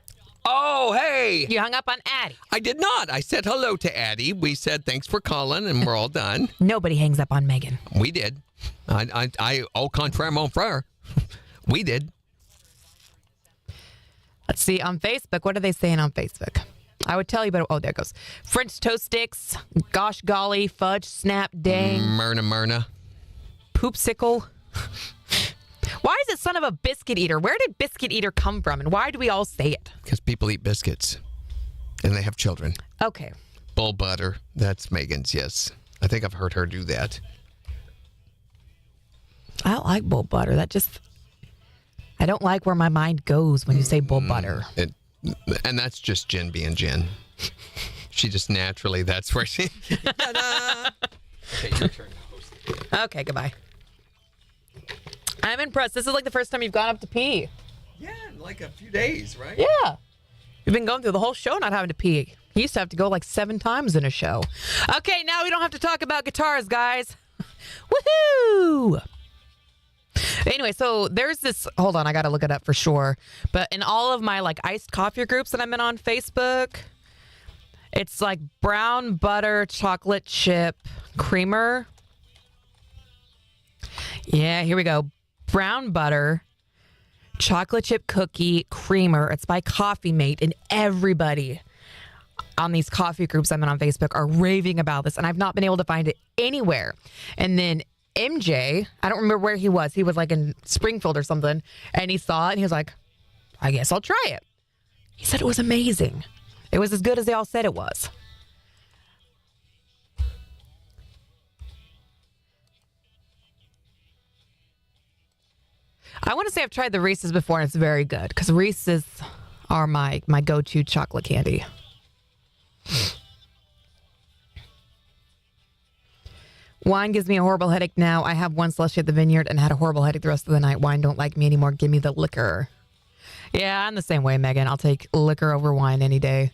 Oh, hey. You hung up on Addie. I did not. I said hello to Addie. We said thanks for calling, and we're all done. Nobody hangs up on Megan. We did. I au contraire, mon frère. We did. Let's see. On Facebook, what are they saying on Facebook? I would tell you, but there it goes. French toast sticks, gosh golly, fudge, snap, dang. Myrna. Poopsicle. Why is it son of a biscuit eater? Where did biscuit eater come from, and why do we all say it? Because people eat biscuits, and they have children. Okay. Bull butter. That's Megan's, yes. I think I've heard her do that. I don't like bull butter. I don't like where my mind goes when you say bull butter. And that's just Jen being Jen. She just naturally, that's where she... Ta-da! Okay, your turn to host. Okay, goodbye. I'm impressed. This is like the first time you've gone up to pee. Yeah, in like a few days, right? Yeah. You've been going through the whole show not having to pee. You used to have to go like 7 times in a show. Okay, now we don't have to talk about guitars, guys. Woohoo! Anyway, so there's this, hold on, I got to look it up for sure. But in all of my like iced coffee groups that I'm in on Facebook, it's like brown butter chocolate chip creamer. Yeah, here we go. Brown butter chocolate chip cookie creamer. It's by Coffee Mate, and everybody on these coffee groups I'm in on Facebook are raving about this, and I've not been able to find it anywhere. And then MJ, I don't remember where he was. He was like in Springfield or something, and he saw it, and he was like, I guess I'll try it. He said it was amazing. It was as good as they all said it was. I want to say I've tried the Reese's before, and it's very good, because Reese's are my go-to chocolate candy. Wine gives me a horrible headache now. I have one slushy at the vineyard and had a horrible headache the rest of the night. Wine don't like me anymore. Give me the liquor. Yeah, I'm the same way, Megan. I'll take liquor over wine any day.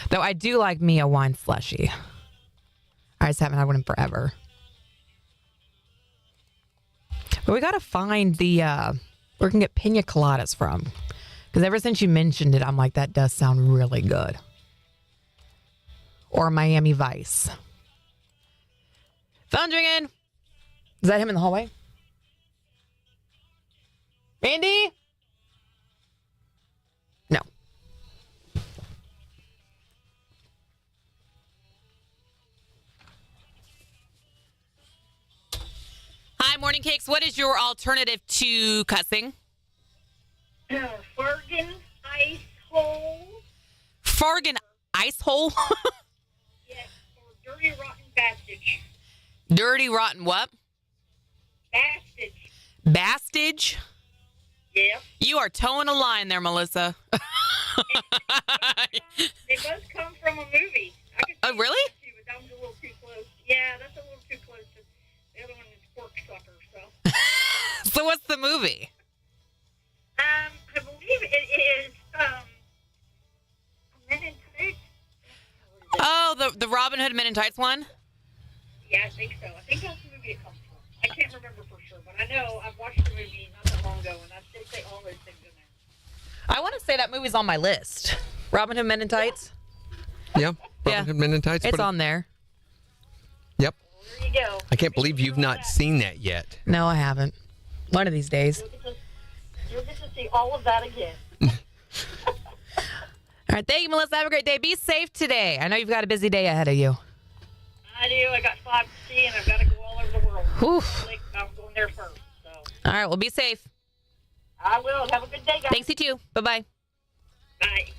Though I do like me a wine slushy. I just haven't had one in forever. But we got to find the where we can get pina coladas from. Because ever since you mentioned it, I'm like, that does sound really good. Or Miami Vice. Phone ringing. Is that him in the hallway? Andy? No. Hi, Morning Cakes. What is your alternative to cussing? Fargan ice hole. Fargan ice hole? Yes, or dirty rotten bastage. Dirty rotten what? Bastage. Bastage? Yep. You are towing a line there, Melissa. They both come from a movie. Oh, really? But that was a little too close. Yeah, that's a little too close. The other one is Pork Sucker. So. So what's the movie? I believe it is Men in Tights. Oh, the Robin Hood Men in Tights one? Yeah, I think so. I think that's the movie it comes from. I can't remember for sure, but I know I've watched the movie not that long ago, and I still say all those things in there. I want to say that movie's on my list. Robin Hood Men in Tights? Yeah. Robin Hood Men in Tights. It's on there. Yep. Well, there you go. I can't believe you've not seen that yet. No, I haven't. One of these days. You'll get to see all of that again. All right, thank you, Melissa. Have a great day. Be safe today. I know you've got a busy day ahead of you. I do. I got 5 to see, and I've got to go all over the world. Oof. I'm going there first. So. All right, well, be safe. I will. Have a good day, guys. Thanks, you too. Bye-bye. Bye.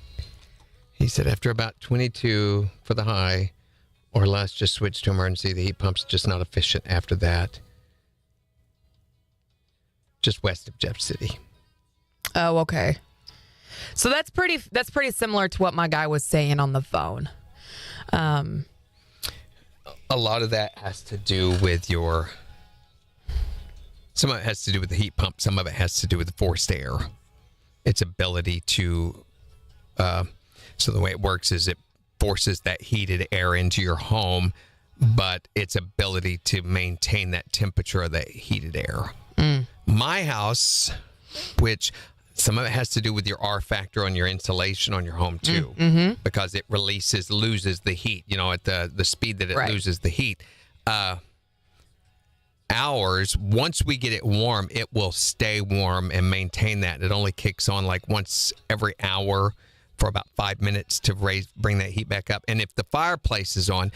He said after about 22 for the high or less, just switch to emergency. The heat pump's just not efficient after that. Just west of Jeff City. Oh, okay. So that's pretty similar to what my guy was saying on the phone. A lot of that has to do with some of it has to do with the heat pump. Some of it has to do with the forced air. Its ability to, so the way it works is it forces that heated air into your home, but its ability to maintain that temperature of that heated air. My house, which some of it has to do with your R factor on your insulation on your home too, because it loses the heat, at the speed that it loses the heat. Ours, once we get it warm, it will stay warm and maintain that. It only kicks on like once every hour for about 5 minutes to bring that heat back up. And if the fireplace is on,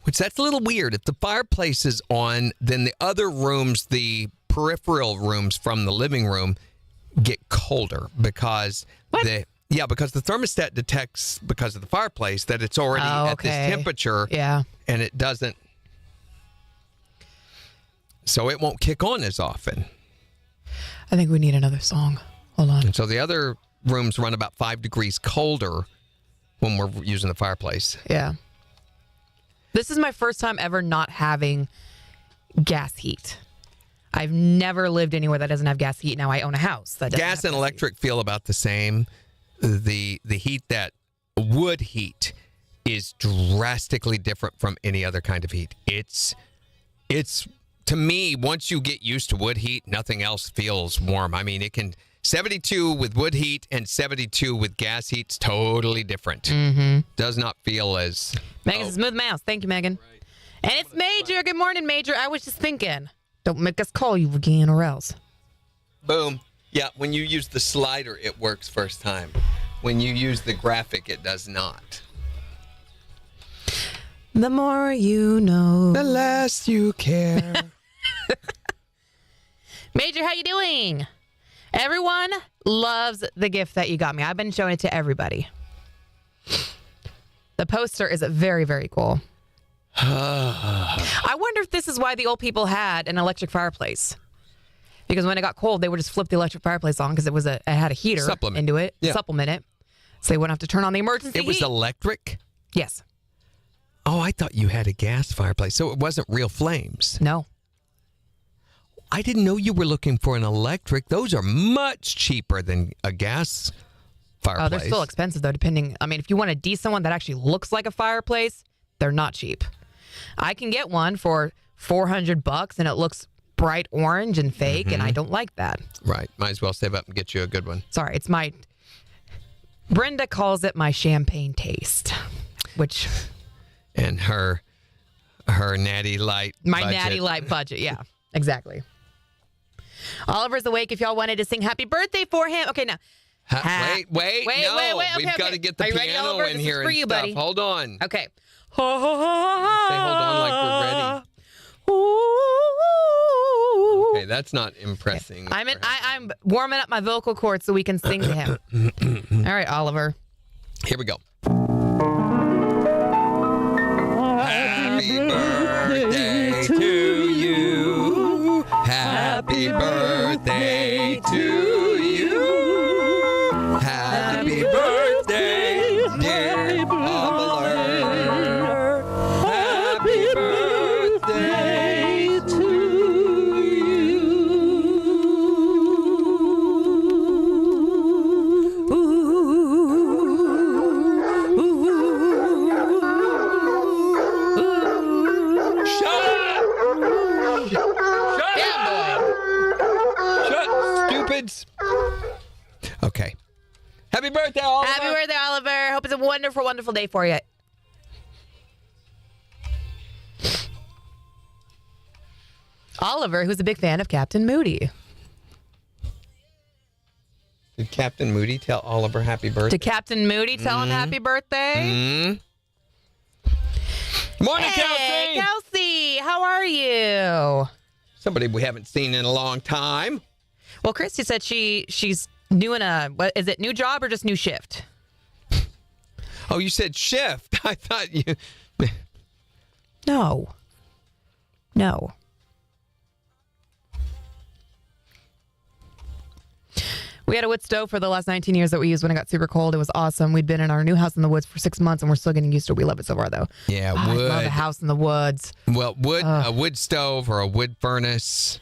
which that's a little weird, if the fireplace is on, then the other rooms, the peripheral rooms from the living room, get colder because the thermostat detects, because of the fireplace, that it's already at this temperature. Yeah. And it doesn't. So it won't kick on as often. I think we need another song. Hold on. And so the other rooms run about 5 degrees colder when we're using the fireplace. Yeah. This is my first time ever not having gas heat. I've never lived anywhere that doesn't have gas heat. Now I own a house that doesn't Gas have and electric feel about the same. The heat that wood heat is drastically different from any other kind of heat. It's to me, once you get used to wood heat, nothing else feels warm. I mean, it can 72 with wood heat and 72 with gas heat's totally different. Does not feel as Megan's smooth mouse. Thank you, Megan. Right. And it's Major. Good morning, Major. I was just thinking, don't make us call you again or else. Boom. Yeah, when you use the slider, it works first time. When you use the graphic, it does not. The more you know, the less you care. Major, how you doing? Everyone loves the gift that you got me. I've been showing it to everybody. The poster is very, very cool. I wonder if this is why the old people had an electric fireplace. Because when it got cold, they would just flip the electric fireplace on because it had a heater into it, supplement it. So they wouldn't have to turn on the emergency heat. It was electric? Yes. Oh, I thought you had a gas fireplace, so it wasn't real flames. No. I didn't know you were looking for an electric. Those are much cheaper than a gas fireplace. Oh, they're still expensive, though, depending. I mean, if you want a decent one that actually looks like a fireplace, they're not cheap. I can get one for $400, and it looks bright orange and fake, and I don't like that. Right. Might as well save up and get you a good one. Sorry, it's my... Brenda calls it my champagne taste, which... And her natty light My budget. natty light budget, yeah. Exactly. Oliver's awake if y'all wanted to sing happy birthday for him. Okay, now. Wait. No, okay, we've got to get the Are you ready, piano Oliver? in This here is for and you, stuff. buddy. Hold on. Okay. Say hold on like we're ready. Okay, that's not impressing. I'm warming up my vocal cords so we can sing to him. All right, Oliver. Here we go. Happy birthday to you. Happy birthday to you. Happy birthday, dear Oliver. Happy birthday to Okay. Happy birthday, Oliver. Happy birthday, Oliver. Hope it's a wonderful, wonderful day for you. Oliver, who's a big fan of Captain Moody. Did Captain Moody tell Oliver happy birthday? Did Captain Moody tell him happy birthday? Good morning, Hey, Kelsey. Kelsey, how are you? Somebody we haven't seen in a long time. Well, Christy said she's doing what is it, new job or just new shift? Oh, you said shift. I thought you... No. We had a wood stove for the last 19 years that we used when it got super cold. It was awesome. We'd been in our new house in the woods for 6 months, and we're still getting used to it. We love it so far, though. Yeah, I wood. love a house in the woods. Well, a wood stove or a wood furnace.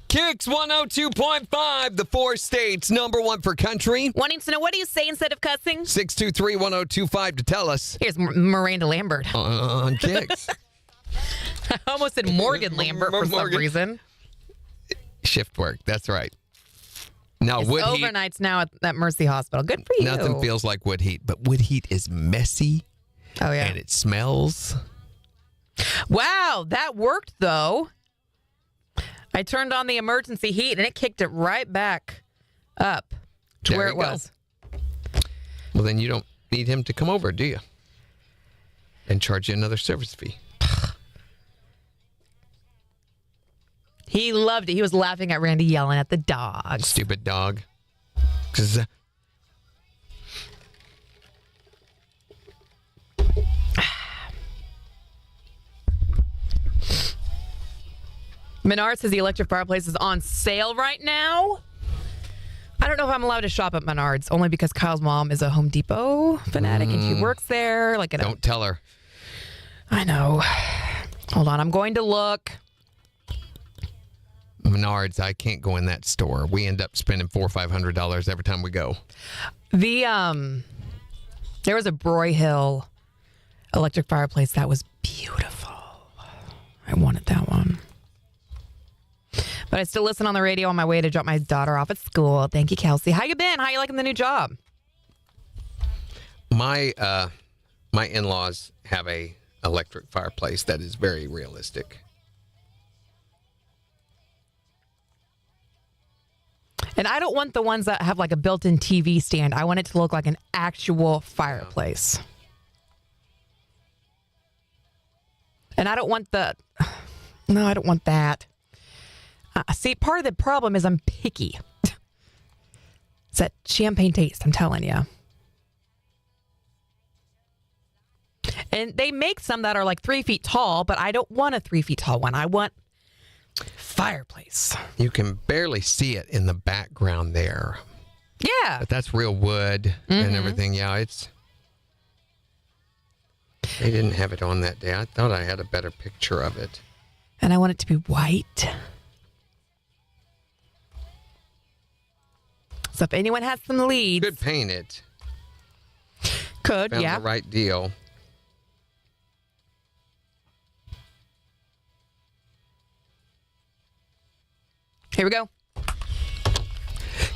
KIX 102.5, the 4 states, #1 for country. Wanting to know, what do you say instead of cussing? 623-1025 to tell us. Here's Miranda Lambert. On KIX. I almost said Morgan Lambert for some reason. Shift work, that's right. Now, It's wood heat. overnights now at Mercy Hospital. Good for you. Nothing feels like wood heat, but wood heat is messy. Oh, yeah. And it smells. Wow, that worked, though. I turned on the emergency heat, and it kicked it right back up to There where you it go. was. Well, then you don't need him to come over, do you? And charge you another service fee. He loved it. He was laughing at Randy yelling at the dog. Stupid dog. 'Cause, Menards says the electric fireplace is on sale right now. I don't know if I'm allowed to shop at Menards, only because Kyle's mom is a Home Depot fanatic and she works there. Don't tell her. I know. Hold on, I'm going to look. Menards, I can't go in that store. We end up spending $400 or $500 every time we go. There was a Broyhill electric fireplace that was beautiful. I wanted that one. But I still listen on the radio on my way to drop my daughter off at school. Thank you, Kelsey. How you been? How you liking the new job? My in-laws have a electric fireplace that is very realistic. And I don't want the ones that have like a built-in TV stand. I want it to look like an actual fireplace. And I don't want no, I don't want that. See, part of the problem is I'm picky. It's that champagne taste, I'm telling you. And they make some that are like 3 feet tall, but I don't want a 3 feet tall one. I want fireplace. You can barely see it in the background there. Yeah. But that's real wood and everything. Yeah, it's... They didn't have it on that day. I thought I had a better picture of it. And I want it to be white. So if anyone has some leads. Could paint it. Could, Found yeah. the right deal. Here we go.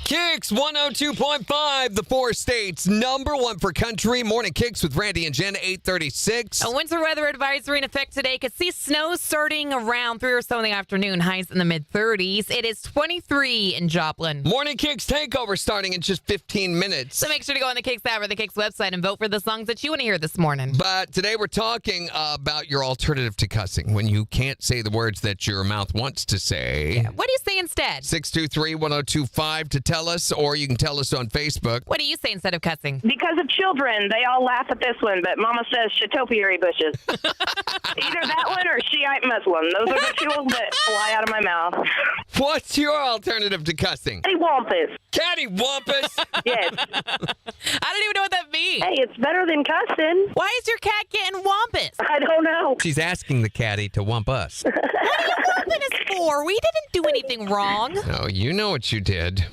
KIX 102.5, the 4 states, number 1 for country. Morning KIX with Randy and Jen, 8:36. A winter weather advisory in effect today. Could see snow starting around 3 or so in the afternoon. Highs in the mid-30s. It is 23 in Joplin. Morning KIX takeover starting in just 15 minutes. So make sure to go on the KIX app or the KIX website and vote for the songs that you want to hear this morning. But today we're talking about your alternative to cussing when you can't say the words that your mouth wants to say. Yeah. What do you say instead? 623-1025 to tell us, or you can tell us on Facebook. What do you say instead of cussing? Because of children, they all laugh at this one, but Mama says shatopiary bushes. Either that one or Shiite Muslim. Those are the two that fly out of my mouth. What's your alternative to cussing? Cattywampus. Cattywampus? Yes. I don't even know what that means. Hey, it's better than cussing. Why is your cat getting wampus? I don't know. She's asking the caddy to wump us. What are you wamping us for? We didn't do anything wrong. No, you know what you did.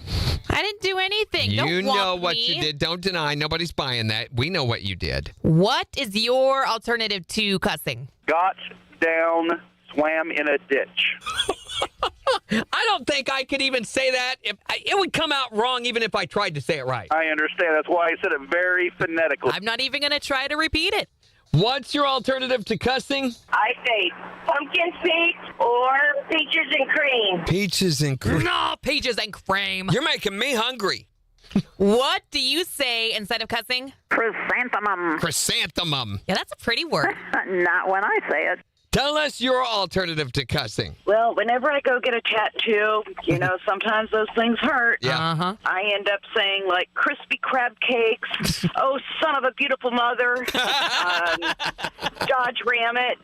I didn't do anything. You Don't know whomp what me. you did. Don't deny. Nobody's buying that. We know what you did. What is your alternative to cussing? Got down, swam in a ditch. I don't think I could even say that. It would come out wrong even if I tried to say it right. I understand. That's why I said it very phonetically. I'm not even going to try to repeat it. What's your alternative to cussing? I say pumpkin seeds or peaches and cream. Peaches and cream. No, peaches and cream. You're making me hungry. What do you say instead of cussing? Chrysanthemum. Chrysanthemum. Yeah, that's a pretty word. Not when I say it. Tell us your alternative to cussing. Well, whenever I go get a tattoo, sometimes those things hurt. Yeah. Uh-huh. I end up saying, like, crispy crab cakes, oh, son of a beautiful mother, Dodge Ram it.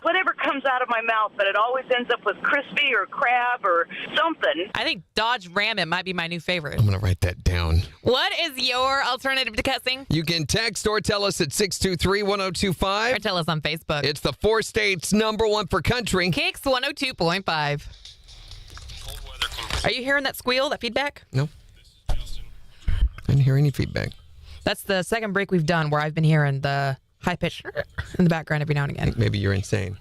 Whatever comes out of my mouth, but it always ends up with crispy or crab or something. I think Dodge Ram It might be my new favorite. I'm going to write that down. What is your alternative to cussing? You can text or tell us at 623-1025. Or tell us on Facebook. It's the 4 states, number 1 for country. KIX 102.5. Are you hearing that squeal, that feedback? No. I didn't hear any feedback. That's the second break we've done where I've been hearing the high pitch in the background every now and I again. think maybe you're insane.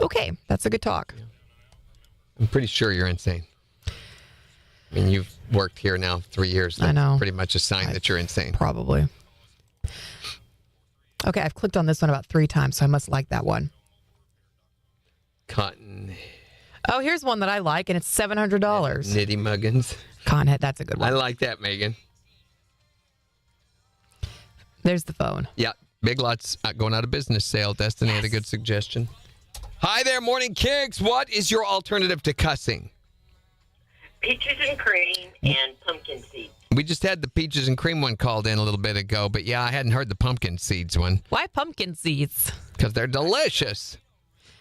Okay, that's a good talk. I'm pretty sure you're insane. I mean, you've worked here now 3 years. That's I know. Pretty much a sign that you're insane. Probably. Okay, I've clicked on this one about 3 times, so I must like that one. Cotton. Oh, here's one that I like, and it's $700. Nitty Muggins. Conhead, that's a good I one. like that, Megan. There's the phone. Yeah, Big Lots going out of business sale. Destiny had a good suggestion. Hi there, Morning KIX. What is your alternative to cussing? Peaches and cream and pumpkin seeds. We just had the peaches and cream one called in a little bit ago, but yeah, I hadn't heard the pumpkin seeds one. Why pumpkin seeds? Because they're delicious.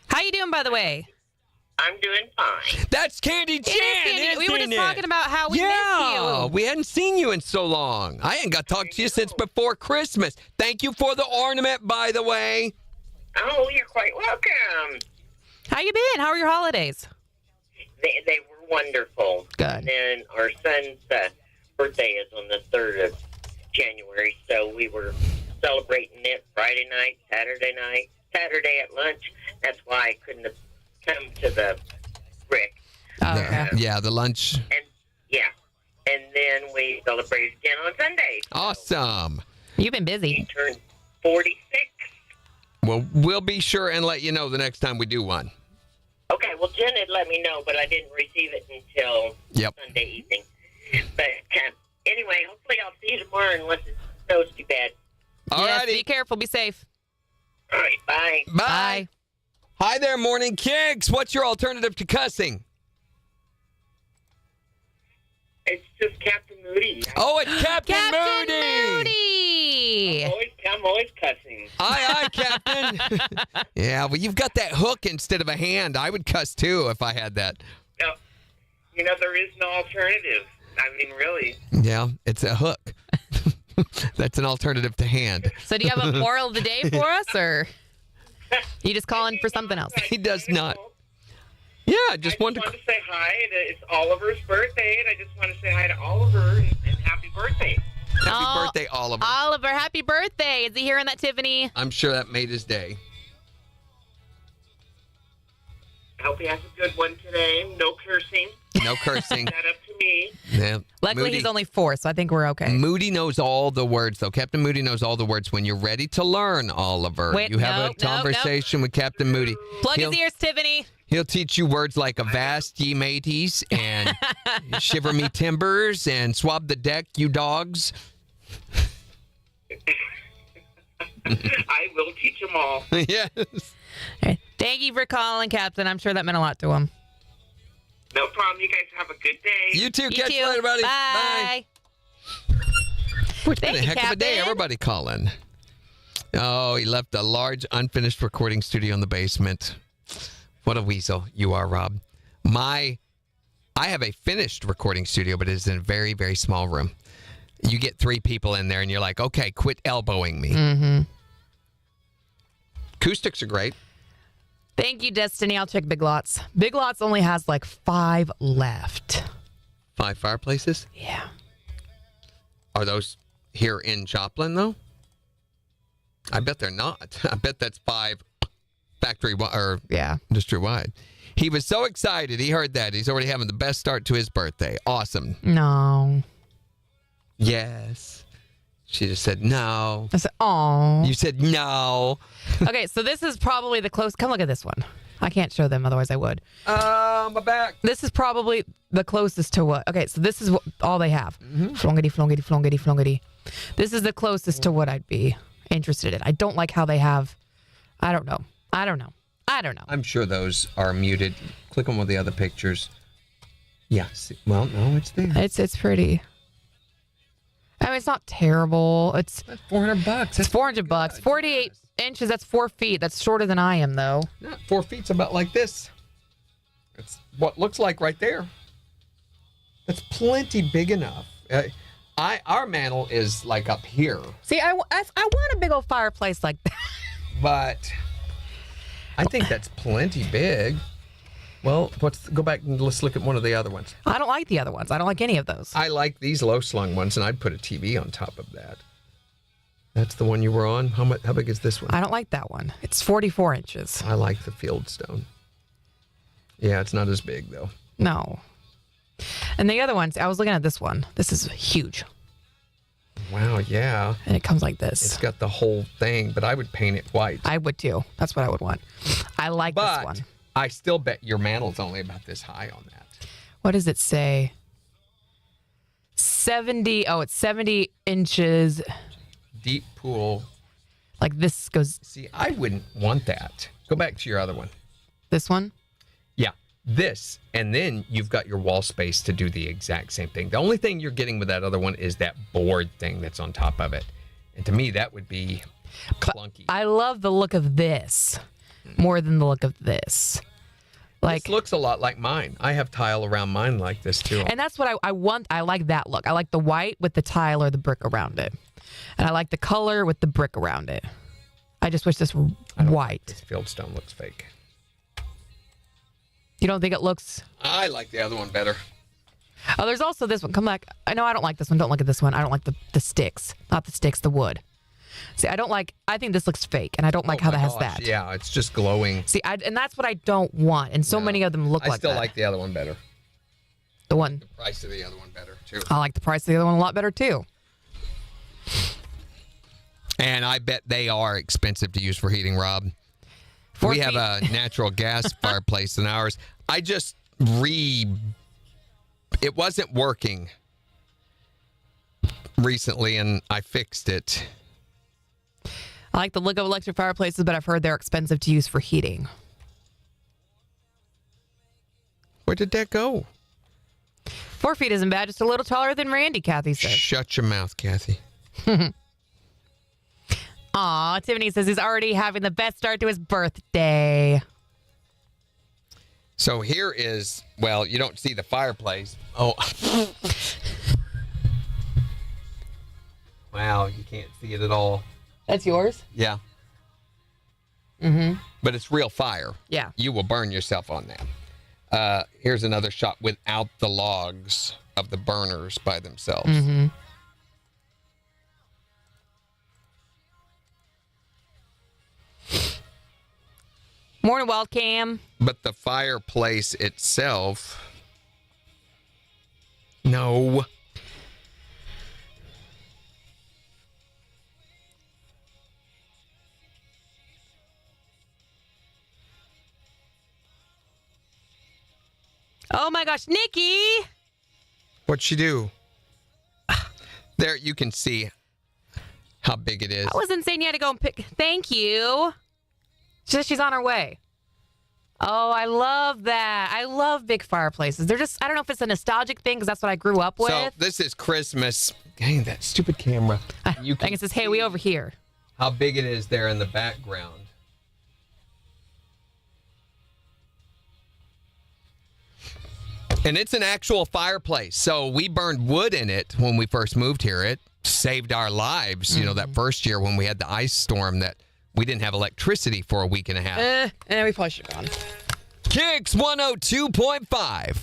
How you doing, by the way? I'm doing fine. That's Candy Jan, Candy. We were just talking about how we miss you. We hadn't seen you in so long. I ain't got to talk to you since before Christmas. Thank you for the ornament, by the way. Oh, you're quite welcome. How you been? How are your holidays? They were wonderful. Good. And then our son's birthday is on the 3rd of January, so we were celebrating it Friday night, Saturday at lunch. That's why I couldn't have come to the brick. Oh, okay. Yeah, the lunch. And then we celebrated again on Sunday. Awesome. You've been He busy. turned 46. Well, we'll be sure and let you know the next time we do one. Okay, well, Jen had let me know, but I didn't receive it until Sunday evening. But anyway, hopefully I'll see you tomorrow unless it snows too bad. Yes, be careful. Be safe. All right, bye. Bye. Hi there, Morning KIX. What's your alternative to cussing? It's just Captain Moody. Oh, it's Captain Moody. I'm always cussing. Aye, Captain. Yeah, well, you've got that hook instead of a hand. I would cuss, too, if I had that. No, there is no alternative. I mean, really. Yeah, it's a hook. That's an alternative to hand. So do you have a moral of the day for us, or you just calling for something else? He does not. Yeah, I just wanted to say hi. It's Oliver's birthday, and I just want to say hi to Oliver and happy birthday. Happy birthday, Oliver. Oliver, happy birthday. Is he hearing that, Tiffany? I'm sure that made his day. I hope he has a good one today. No cursing. No cursing. That up to me. Yeah. Luckily, he's only 4, so I think we're okay. Moody knows all the words, though. Captain Moody knows all the words. When you're ready to learn, Oliver, Wait, you have a conversation with Captain Moody. Plug his ears, Tiffany. He'll teach you words like avast ye mateys and shiver me timbers and swab the deck, you dogs. I will teach them all. Yes. Okay. Thank you for calling, Captain. I'm sure that meant a lot to him. No problem. You guys have a good day. You too. You Catch too. you later, buddy. Bye. It's been Thank a you, heck of a day. Captain. Everybody calling. Oh, he left a large unfinished recording studio in the basement. What a weasel you are, Rob. I have a finished recording studio, but it is in a very, very small room. You get 3 people in there, and you're like, okay, quit elbowing me. Mm-hmm. Acoustics are great. Thank you, Destiny. I'll check Big Lots. Big Lots only has like 5 left. 5 fireplaces? Yeah. Are those here in Joplin, though? I bet they're not. I bet that's 5 factory or industry-wide. He was so excited. He heard that. He's already having the best start to his birthday. Awesome. No. Yes. She just said no. I said, "Oh." You said no. Okay, so this is probably the close. Come look at this one. I can't show them, otherwise I would. My back. This is probably the closest to what? Okay, so this is all they have. Flongity, flongity, flongity, flongity. This is the closest to what I'd be interested in. I don't like how they have. I don't know. I'm sure those are muted. Click on one of the other pictures. Yeah. See, well, no, it's there. It's pretty. I mean, it's not terrible. It's That's $400. It's $400. 48 inches. That's 4 feet. That's shorter than I am, though. Not 4 feet's about like this. It's what looks like right there. That's plenty big enough. Our mantle is like up here, See, I want a big old fireplace like that. but I think that's plenty big. Well, go back and let's look at one of the other ones. I don't like the other ones. I don't like any of those. I like these low slung ones, and I'd put a TV on top of that. That's the one you were on. How big is this one? I don't like that one. It's 44 inches. I like the Fieldstone. Yeah, it's not as big though. No. And the other ones, I was looking at this one. This is huge. Wow, yeah. And it comes like this. It's got the whole thing, but I would paint it white. I would too. That's what I would want. I like this one. I still bet your mantle's only about this high on that. What does it say? 70. Oh, it's 70 inches. Deep pool. Like this goes. See, I wouldn't want that. Go back to your other one. This one? Yeah, this. And then you've got your wall space to do the exact same thing. The only thing you're getting with that other one is that board thing that's on top of it. And to me, that would be clunky. I love the look of this more than the look of this. Like, this looks a lot like mine. I have tile around mine like this too. And that's what I want. I like that look. I like the white with the tile or the brick around it. And I like the color with the brick around it. I just wish this were white. This Fieldstone looks fake. You don't think it looks... I like the other one better. Oh, there's also this one. Come back. I know I don't like this one. Don't look at this one. I don't like the sticks. Not the sticks, the wood. See, I think this looks fake, and I don't like how that has that. Yeah, it's just glowing. See, and that's what I don't want, and so many of them look like that. I still like the other one better. The one. The price of the other one better, too. I like the price of the other one a lot better, too. And I bet they are expensive to use for heating, Rob. We have a natural gas fireplace in ours. I just it wasn't working recently, and I fixed it. I like the look of electric fireplaces, but I've heard they're expensive to use for heating. Where did that go? 4 feet isn't bad, just a little taller than Randy, Kathy said. Shut your mouth, Kathy. Aw, Tiffany says he's already having the best start to his birthday. So here is, well, you don't see the fireplace. Oh. Wow, you can't see it at all. That's yours? Yeah. Mm-hmm. But it's real fire. Yeah. You will burn yourself on that. Here's another shot without the logs of the burners by themselves. Mm-hmm. Morning, Wild Cam. But the fireplace itself... No. Oh my gosh, Nikki! What'd she do? There, you can see how big it is. I wasn't saying you had to go and pick. Thank you. She's on her way. Oh, I love that. I love big fireplaces. They're just, I don't know if it's a nostalgic thing because that's what I grew up with. So this is Christmas. Dang, that stupid camera. You can it says, hey, we over here. How big it is there in the background. And it's an actual fireplace. So we burned wood in it when we first moved here. It saved our lives, you know, that first year when we had the ice storm that we didn't have electricity for a week and a half. We probably should have gone. KIX 102.5.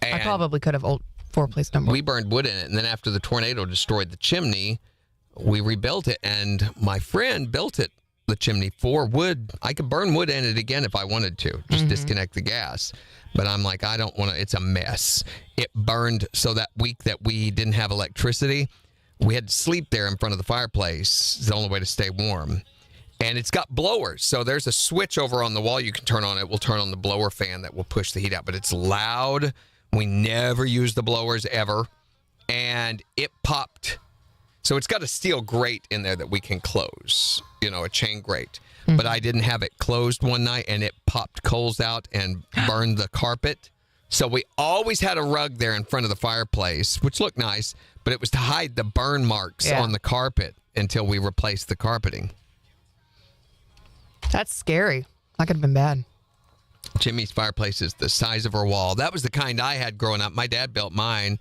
I probably could have old four-place number. We burned wood in it, and then after the tornado destroyed the chimney, we rebuilt it, and my friend built it, the chimney, for wood. I could burn wood in it again if I wanted to, just disconnect the gas. But I'm like, I don't want to, it's a mess. It burned, so that week that we didn't have electricity, we had to sleep there in front of the fireplace. It's the only way to stay warm. And it's got blowers, so there's a switch over on the wall you can turn on. It will turn on the blower fan that will push the heat out, but it's loud. We never use the blowers ever, and it popped. So it's got a steel grate in there that we can close, you know, a chain grate. But I didn't have it closed one night, and it popped coals out and burned the carpet. So we always had a rug there in front of the fireplace, which looked nice, but it was to hide the burn marks on the carpet until we replaced the carpeting. That's scary. That could have been bad. Jimmy's fireplace is the size of her wall. That was the kind I had growing up. My dad built mine.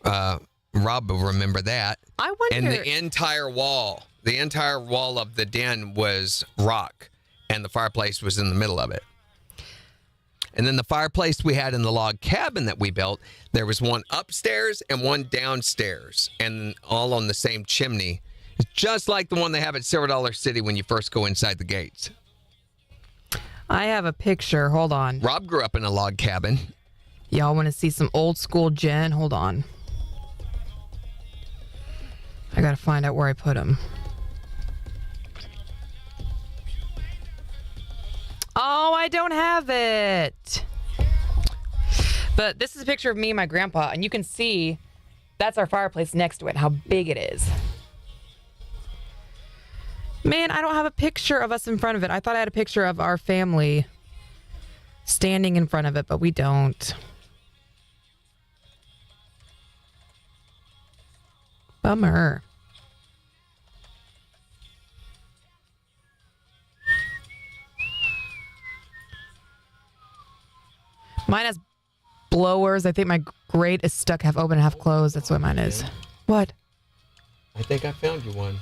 Rob will remember that. I wonder. And the entire wall of the den was rock, and the fireplace was in the middle of it. And then the fireplace we had in the log cabin that we built, there was one upstairs and one downstairs, and all on the same chimney. It's just like the one they have at Silver Dollar City when you first go inside the gates. I have a picture. Hold on. Rob grew up in a log cabin. Y'all want to see some old school Jen? Hold on. I got to find out where I put him. Oh, I don't have it. But this is a picture of me and my grandpa, and you can see that's our fireplace next to it, how big it is. Man, I don't have a picture of us in front of it. I thought I had a picture of our family standing in front of it, but we don't. Bummer. Mine has blowers. I think my grate is stuck half open, half closed. That's what mine is. What? I think I found you one.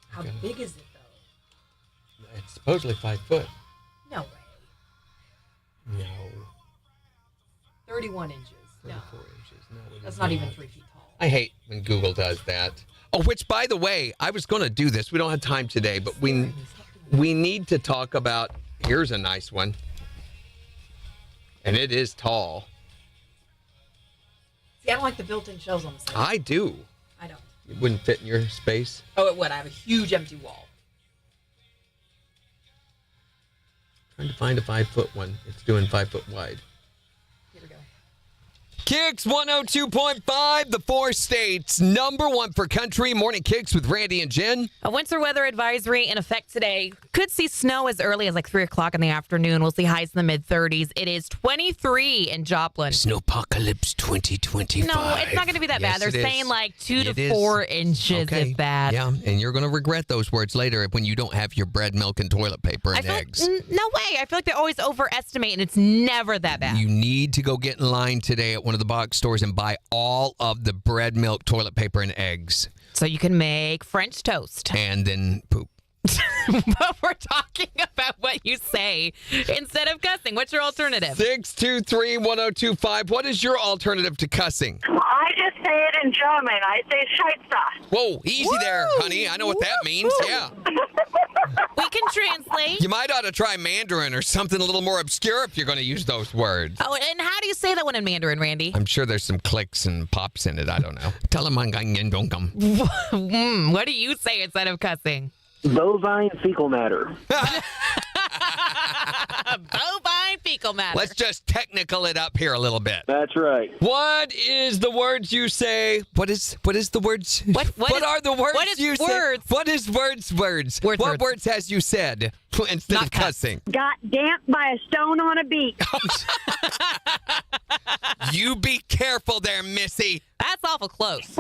How big is it, though? It's supposedly 5 foot. No way. No. 31 inches. 34 inches. No, That's not even 3 feet tall. I hate when Google does that. Oh, which, by the way, I was going to do this. We don't have time today, but we need to talk about, here's a nice one. And it is tall. See, I don't like the built-in shelves on the side. I do. I don't. It wouldn't fit in your space. Oh, it would. I have a huge empty wall. Trying to find a 5 foot one. It's doing 5 foot wide. Here we go. KIX 102.5, the 4 states, number 1 for country. Morning KIX with Randy and Jen. A winter weather advisory in effect today. Could see snow as early as like 3 o'clock in the afternoon. We'll see highs in the mid-30s. It is 23 in Joplin. Snowpocalypse 2025. No, it's not going to be that bad. They're saying like 2 to 4 inches, if that. Yeah, and you're going to regret those words later when you don't have your bread, milk, and toilet paper and eggs. No way. I feel like they always overestimate, and it's never that bad. You need to go get in line today at one of the box stores and buy all of the bread, milk, toilet paper, and eggs. So you can make French toast. And then poop. But we're talking about what you say instead of cussing. What's your alternative? 623-1025. What is your alternative to cussing? I just say it in German. I say Scheiße. Whoa, easy there, honey. I know what that means. Yeah. We can translate. You might ought to try Mandarin or something a little more obscure if you're going to use those words. Oh, and how do you say that one in Mandarin, Randy? I'm sure there's some clicks and pops in it. I don't know. Tell them What do you say instead of cussing? Bovine fecal matter. Bovine fecal matter. Let's just technical it up here a little bit. That's right. What is the words you say? What is the words? What are the words you say? What is words? What words has you said instead of cussing? Got damped by a stone on a beach. You be careful there, Missy. That's awful close.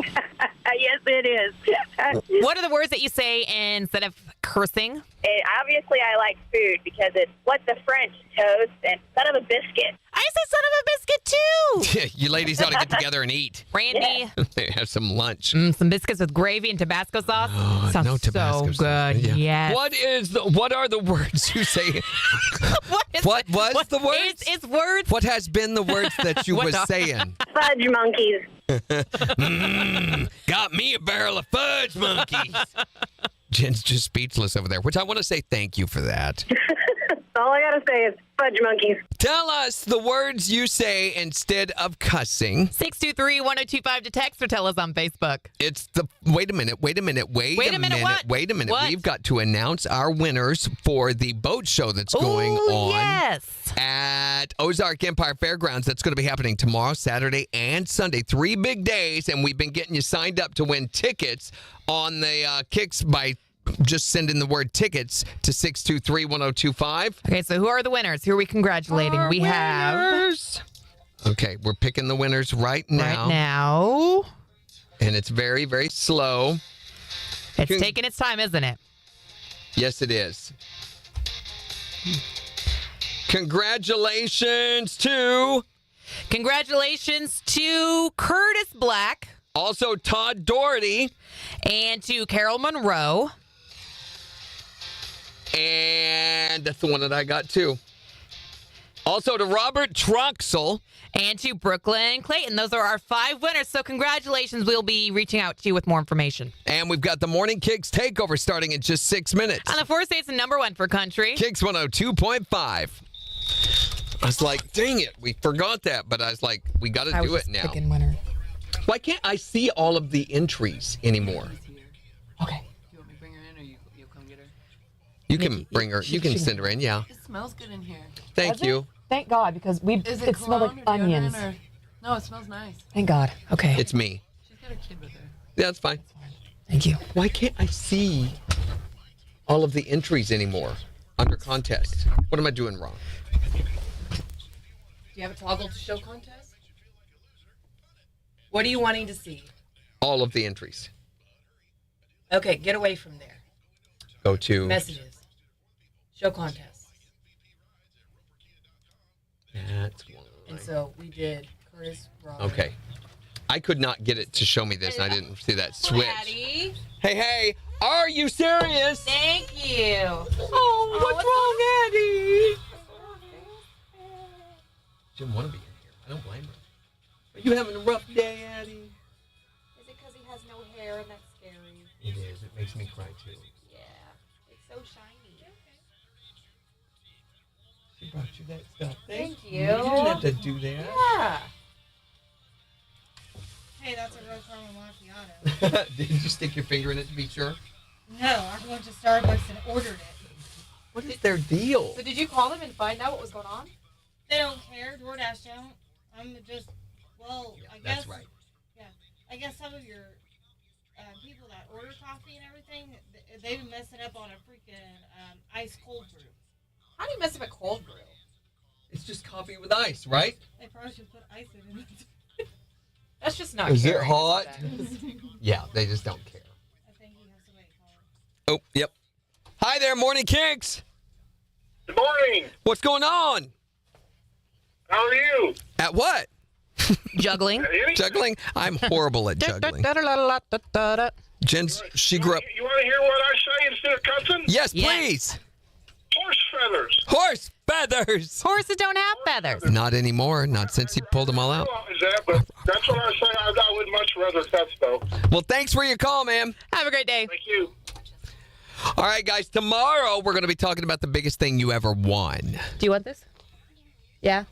Yes, it is. What are the words that you say instead of cursing? Obviously, I like food because it's what the French toast and son of a biscuit. I say son of a biscuit too. You ladies ought to get together and eat. Randy. Have some lunch. Some biscuits with gravy and Tabasco sauce. Sounds no Tabasco so good. sauce. Yeah. Yes. What are the words you say? What was the words? It's words. What has been the words that you was saying? Fudge monkeys. Got me a barrel of fudge monkeys. Jen's just speechless over there, which I want to say thank you for that. All I gotta say is fudge monkeys. Tell us the words you say instead of cussing. 623-1025 to text or tell us on Facebook. It's the wait a minute. What? We've got to announce our winners for the boat show that's going on. Yes. At Ozark Empire Fairgrounds. That's going to be happening tomorrow, Saturday, and Sunday. 3 big days, and we've been getting you signed up to win tickets on the KIX by just sending the word tickets to 623-1025. Okay, so who are the winners? Who are we congratulating? Have... Okay, we're picking the winners right now. And it's very, very slow. It's taking its time, isn't it? Yes, it is. Congratulations to Curtis Black. Also Todd Doherty. And to Carol Monroe. And that's the one that I got too. Also to Robert Troxel. And to Brooklyn Clayton. Those are our 5 winners. So congratulations. We'll be reaching out to you with more information. And we've got the Morning KIX Takeover starting in just 6 minutes. On the 4 states, the number 1 for country. KIX 102.5. I was like, dang it, we forgot that. But I was like, we got to do it now. Picking winner. Why can't I see all of the entries anymore? Okay. You want me to bring her in, or you'll come get her? You can bring her. You can send her in, yeah. It smells good in here. Thank you. Thank God, because it smelled like onions. No, it smells nice. Thank God. Okay. It's me. She's got a kid with her. Yeah, that's fine. Thank you. Why can't I see all of the entries anymore under contest? What am I doing wrong? Do you have a toggle to show contest? What are you wanting to see? All of the entries. Okay, get away from there. Go to messages. Show contest. That's one. And so we did Curtis Rock. Okay. I could not get it to show me this, and I didn't see that switch. Daddy. Hey, are you serious? Thank you. Oh, what's wrong, Addie? She didn't want to be in here. I don't blame her. Are you having a rough day, Addie? Is it because he has no hair and that's scary? It is. It makes me cry, too. Yeah. It's so shiny. She brought you that stuff. Thank you. You didn't have to do that. Yeah. Hey, that's a real caramel macchiato. Did you stick your finger in it to be sure? No, I went to Starbucks and ordered it. What is their deal? So did you call them and find out what was going on? They don't care. DoorDash don't. I'm just Well, I guess. That's right. Yeah, I guess some of your people that order coffee and everything, they've been messing up on a freaking ice cold brew. How do you mess up a cold brew? It's just coffee with ice, right? They probably should put ice in it. That's just not. Is it caring, hot? is it? Yeah, they just don't care. I think you have somebody call. Oh, yep. Hi there, Morning Kicks. Good morning. What's going on? How are you? At what? Juggling. Juggling? I'm horrible at juggling. Jen's, she grew up. You want to hear what I say instead of cussing? Yes, please. Horse feathers. Horse feathers. Horses don't have feathers. Not anymore. Not since he pulled them all out. Is that? But that's what I say. I would much rather cuss though. Well, thanks for your call, man. Have a great day. Thank you. All right, guys. Tomorrow we're going to be talking about the biggest thing you ever won. Do you want this? Yeah.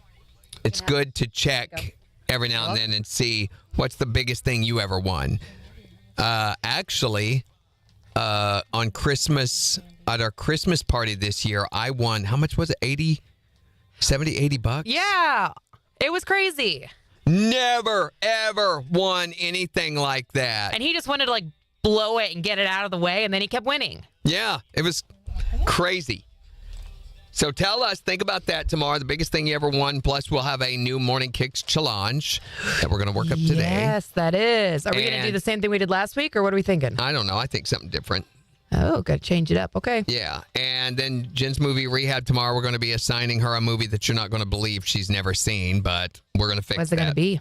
It's good to check every now and then and see what's the biggest thing you ever won. Actually, on Christmas, at our Christmas party this year, I won, how much was it? 80 bucks? Yeah. It was crazy. Never, ever won anything like that. And he just wanted to like blow it and get it out of the way, and then he kept winning. Yeah, it was crazy. So tell us, think about that tomorrow, the biggest thing you ever won. Plus, we'll have a new Morning Kicks challenge that we're going to work up today. Yes, that is. Are we going to do the same thing we did last week, or what are we thinking? I don't know. I think something different. Oh, got to change it up. Okay. Yeah. And then Jen's movie rehab tomorrow, we're going to be assigning her a movie that you're not going to believe she's never seen, but we're going to fix that. What's it going to be?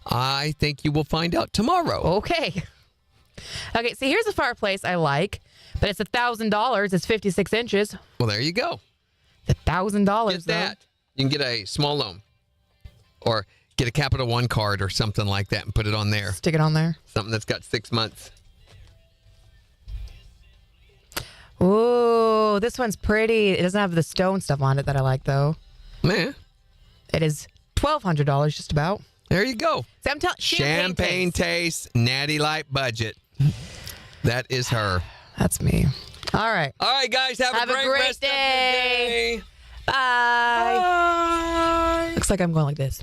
I think you will find out tomorrow. Okay. Okay, so here's a fireplace I like, but it's $1,000. It's 56 inches. Well, there you go. $1,000. Get that. You can get a small loan or get a Capital One card or something like that and put it on there. Stick it on there. Something that's got 6 months. Ooh, this one's pretty. It doesn't have the stone stuff on it that I like, though. Man. It is $1,200, just about. There you go. See, I'm telling Champagne taste, natty light budget. That is her. That's me. All right. All right, guys. Have a great rest day. of your day. Bye. Looks like I'm going like this.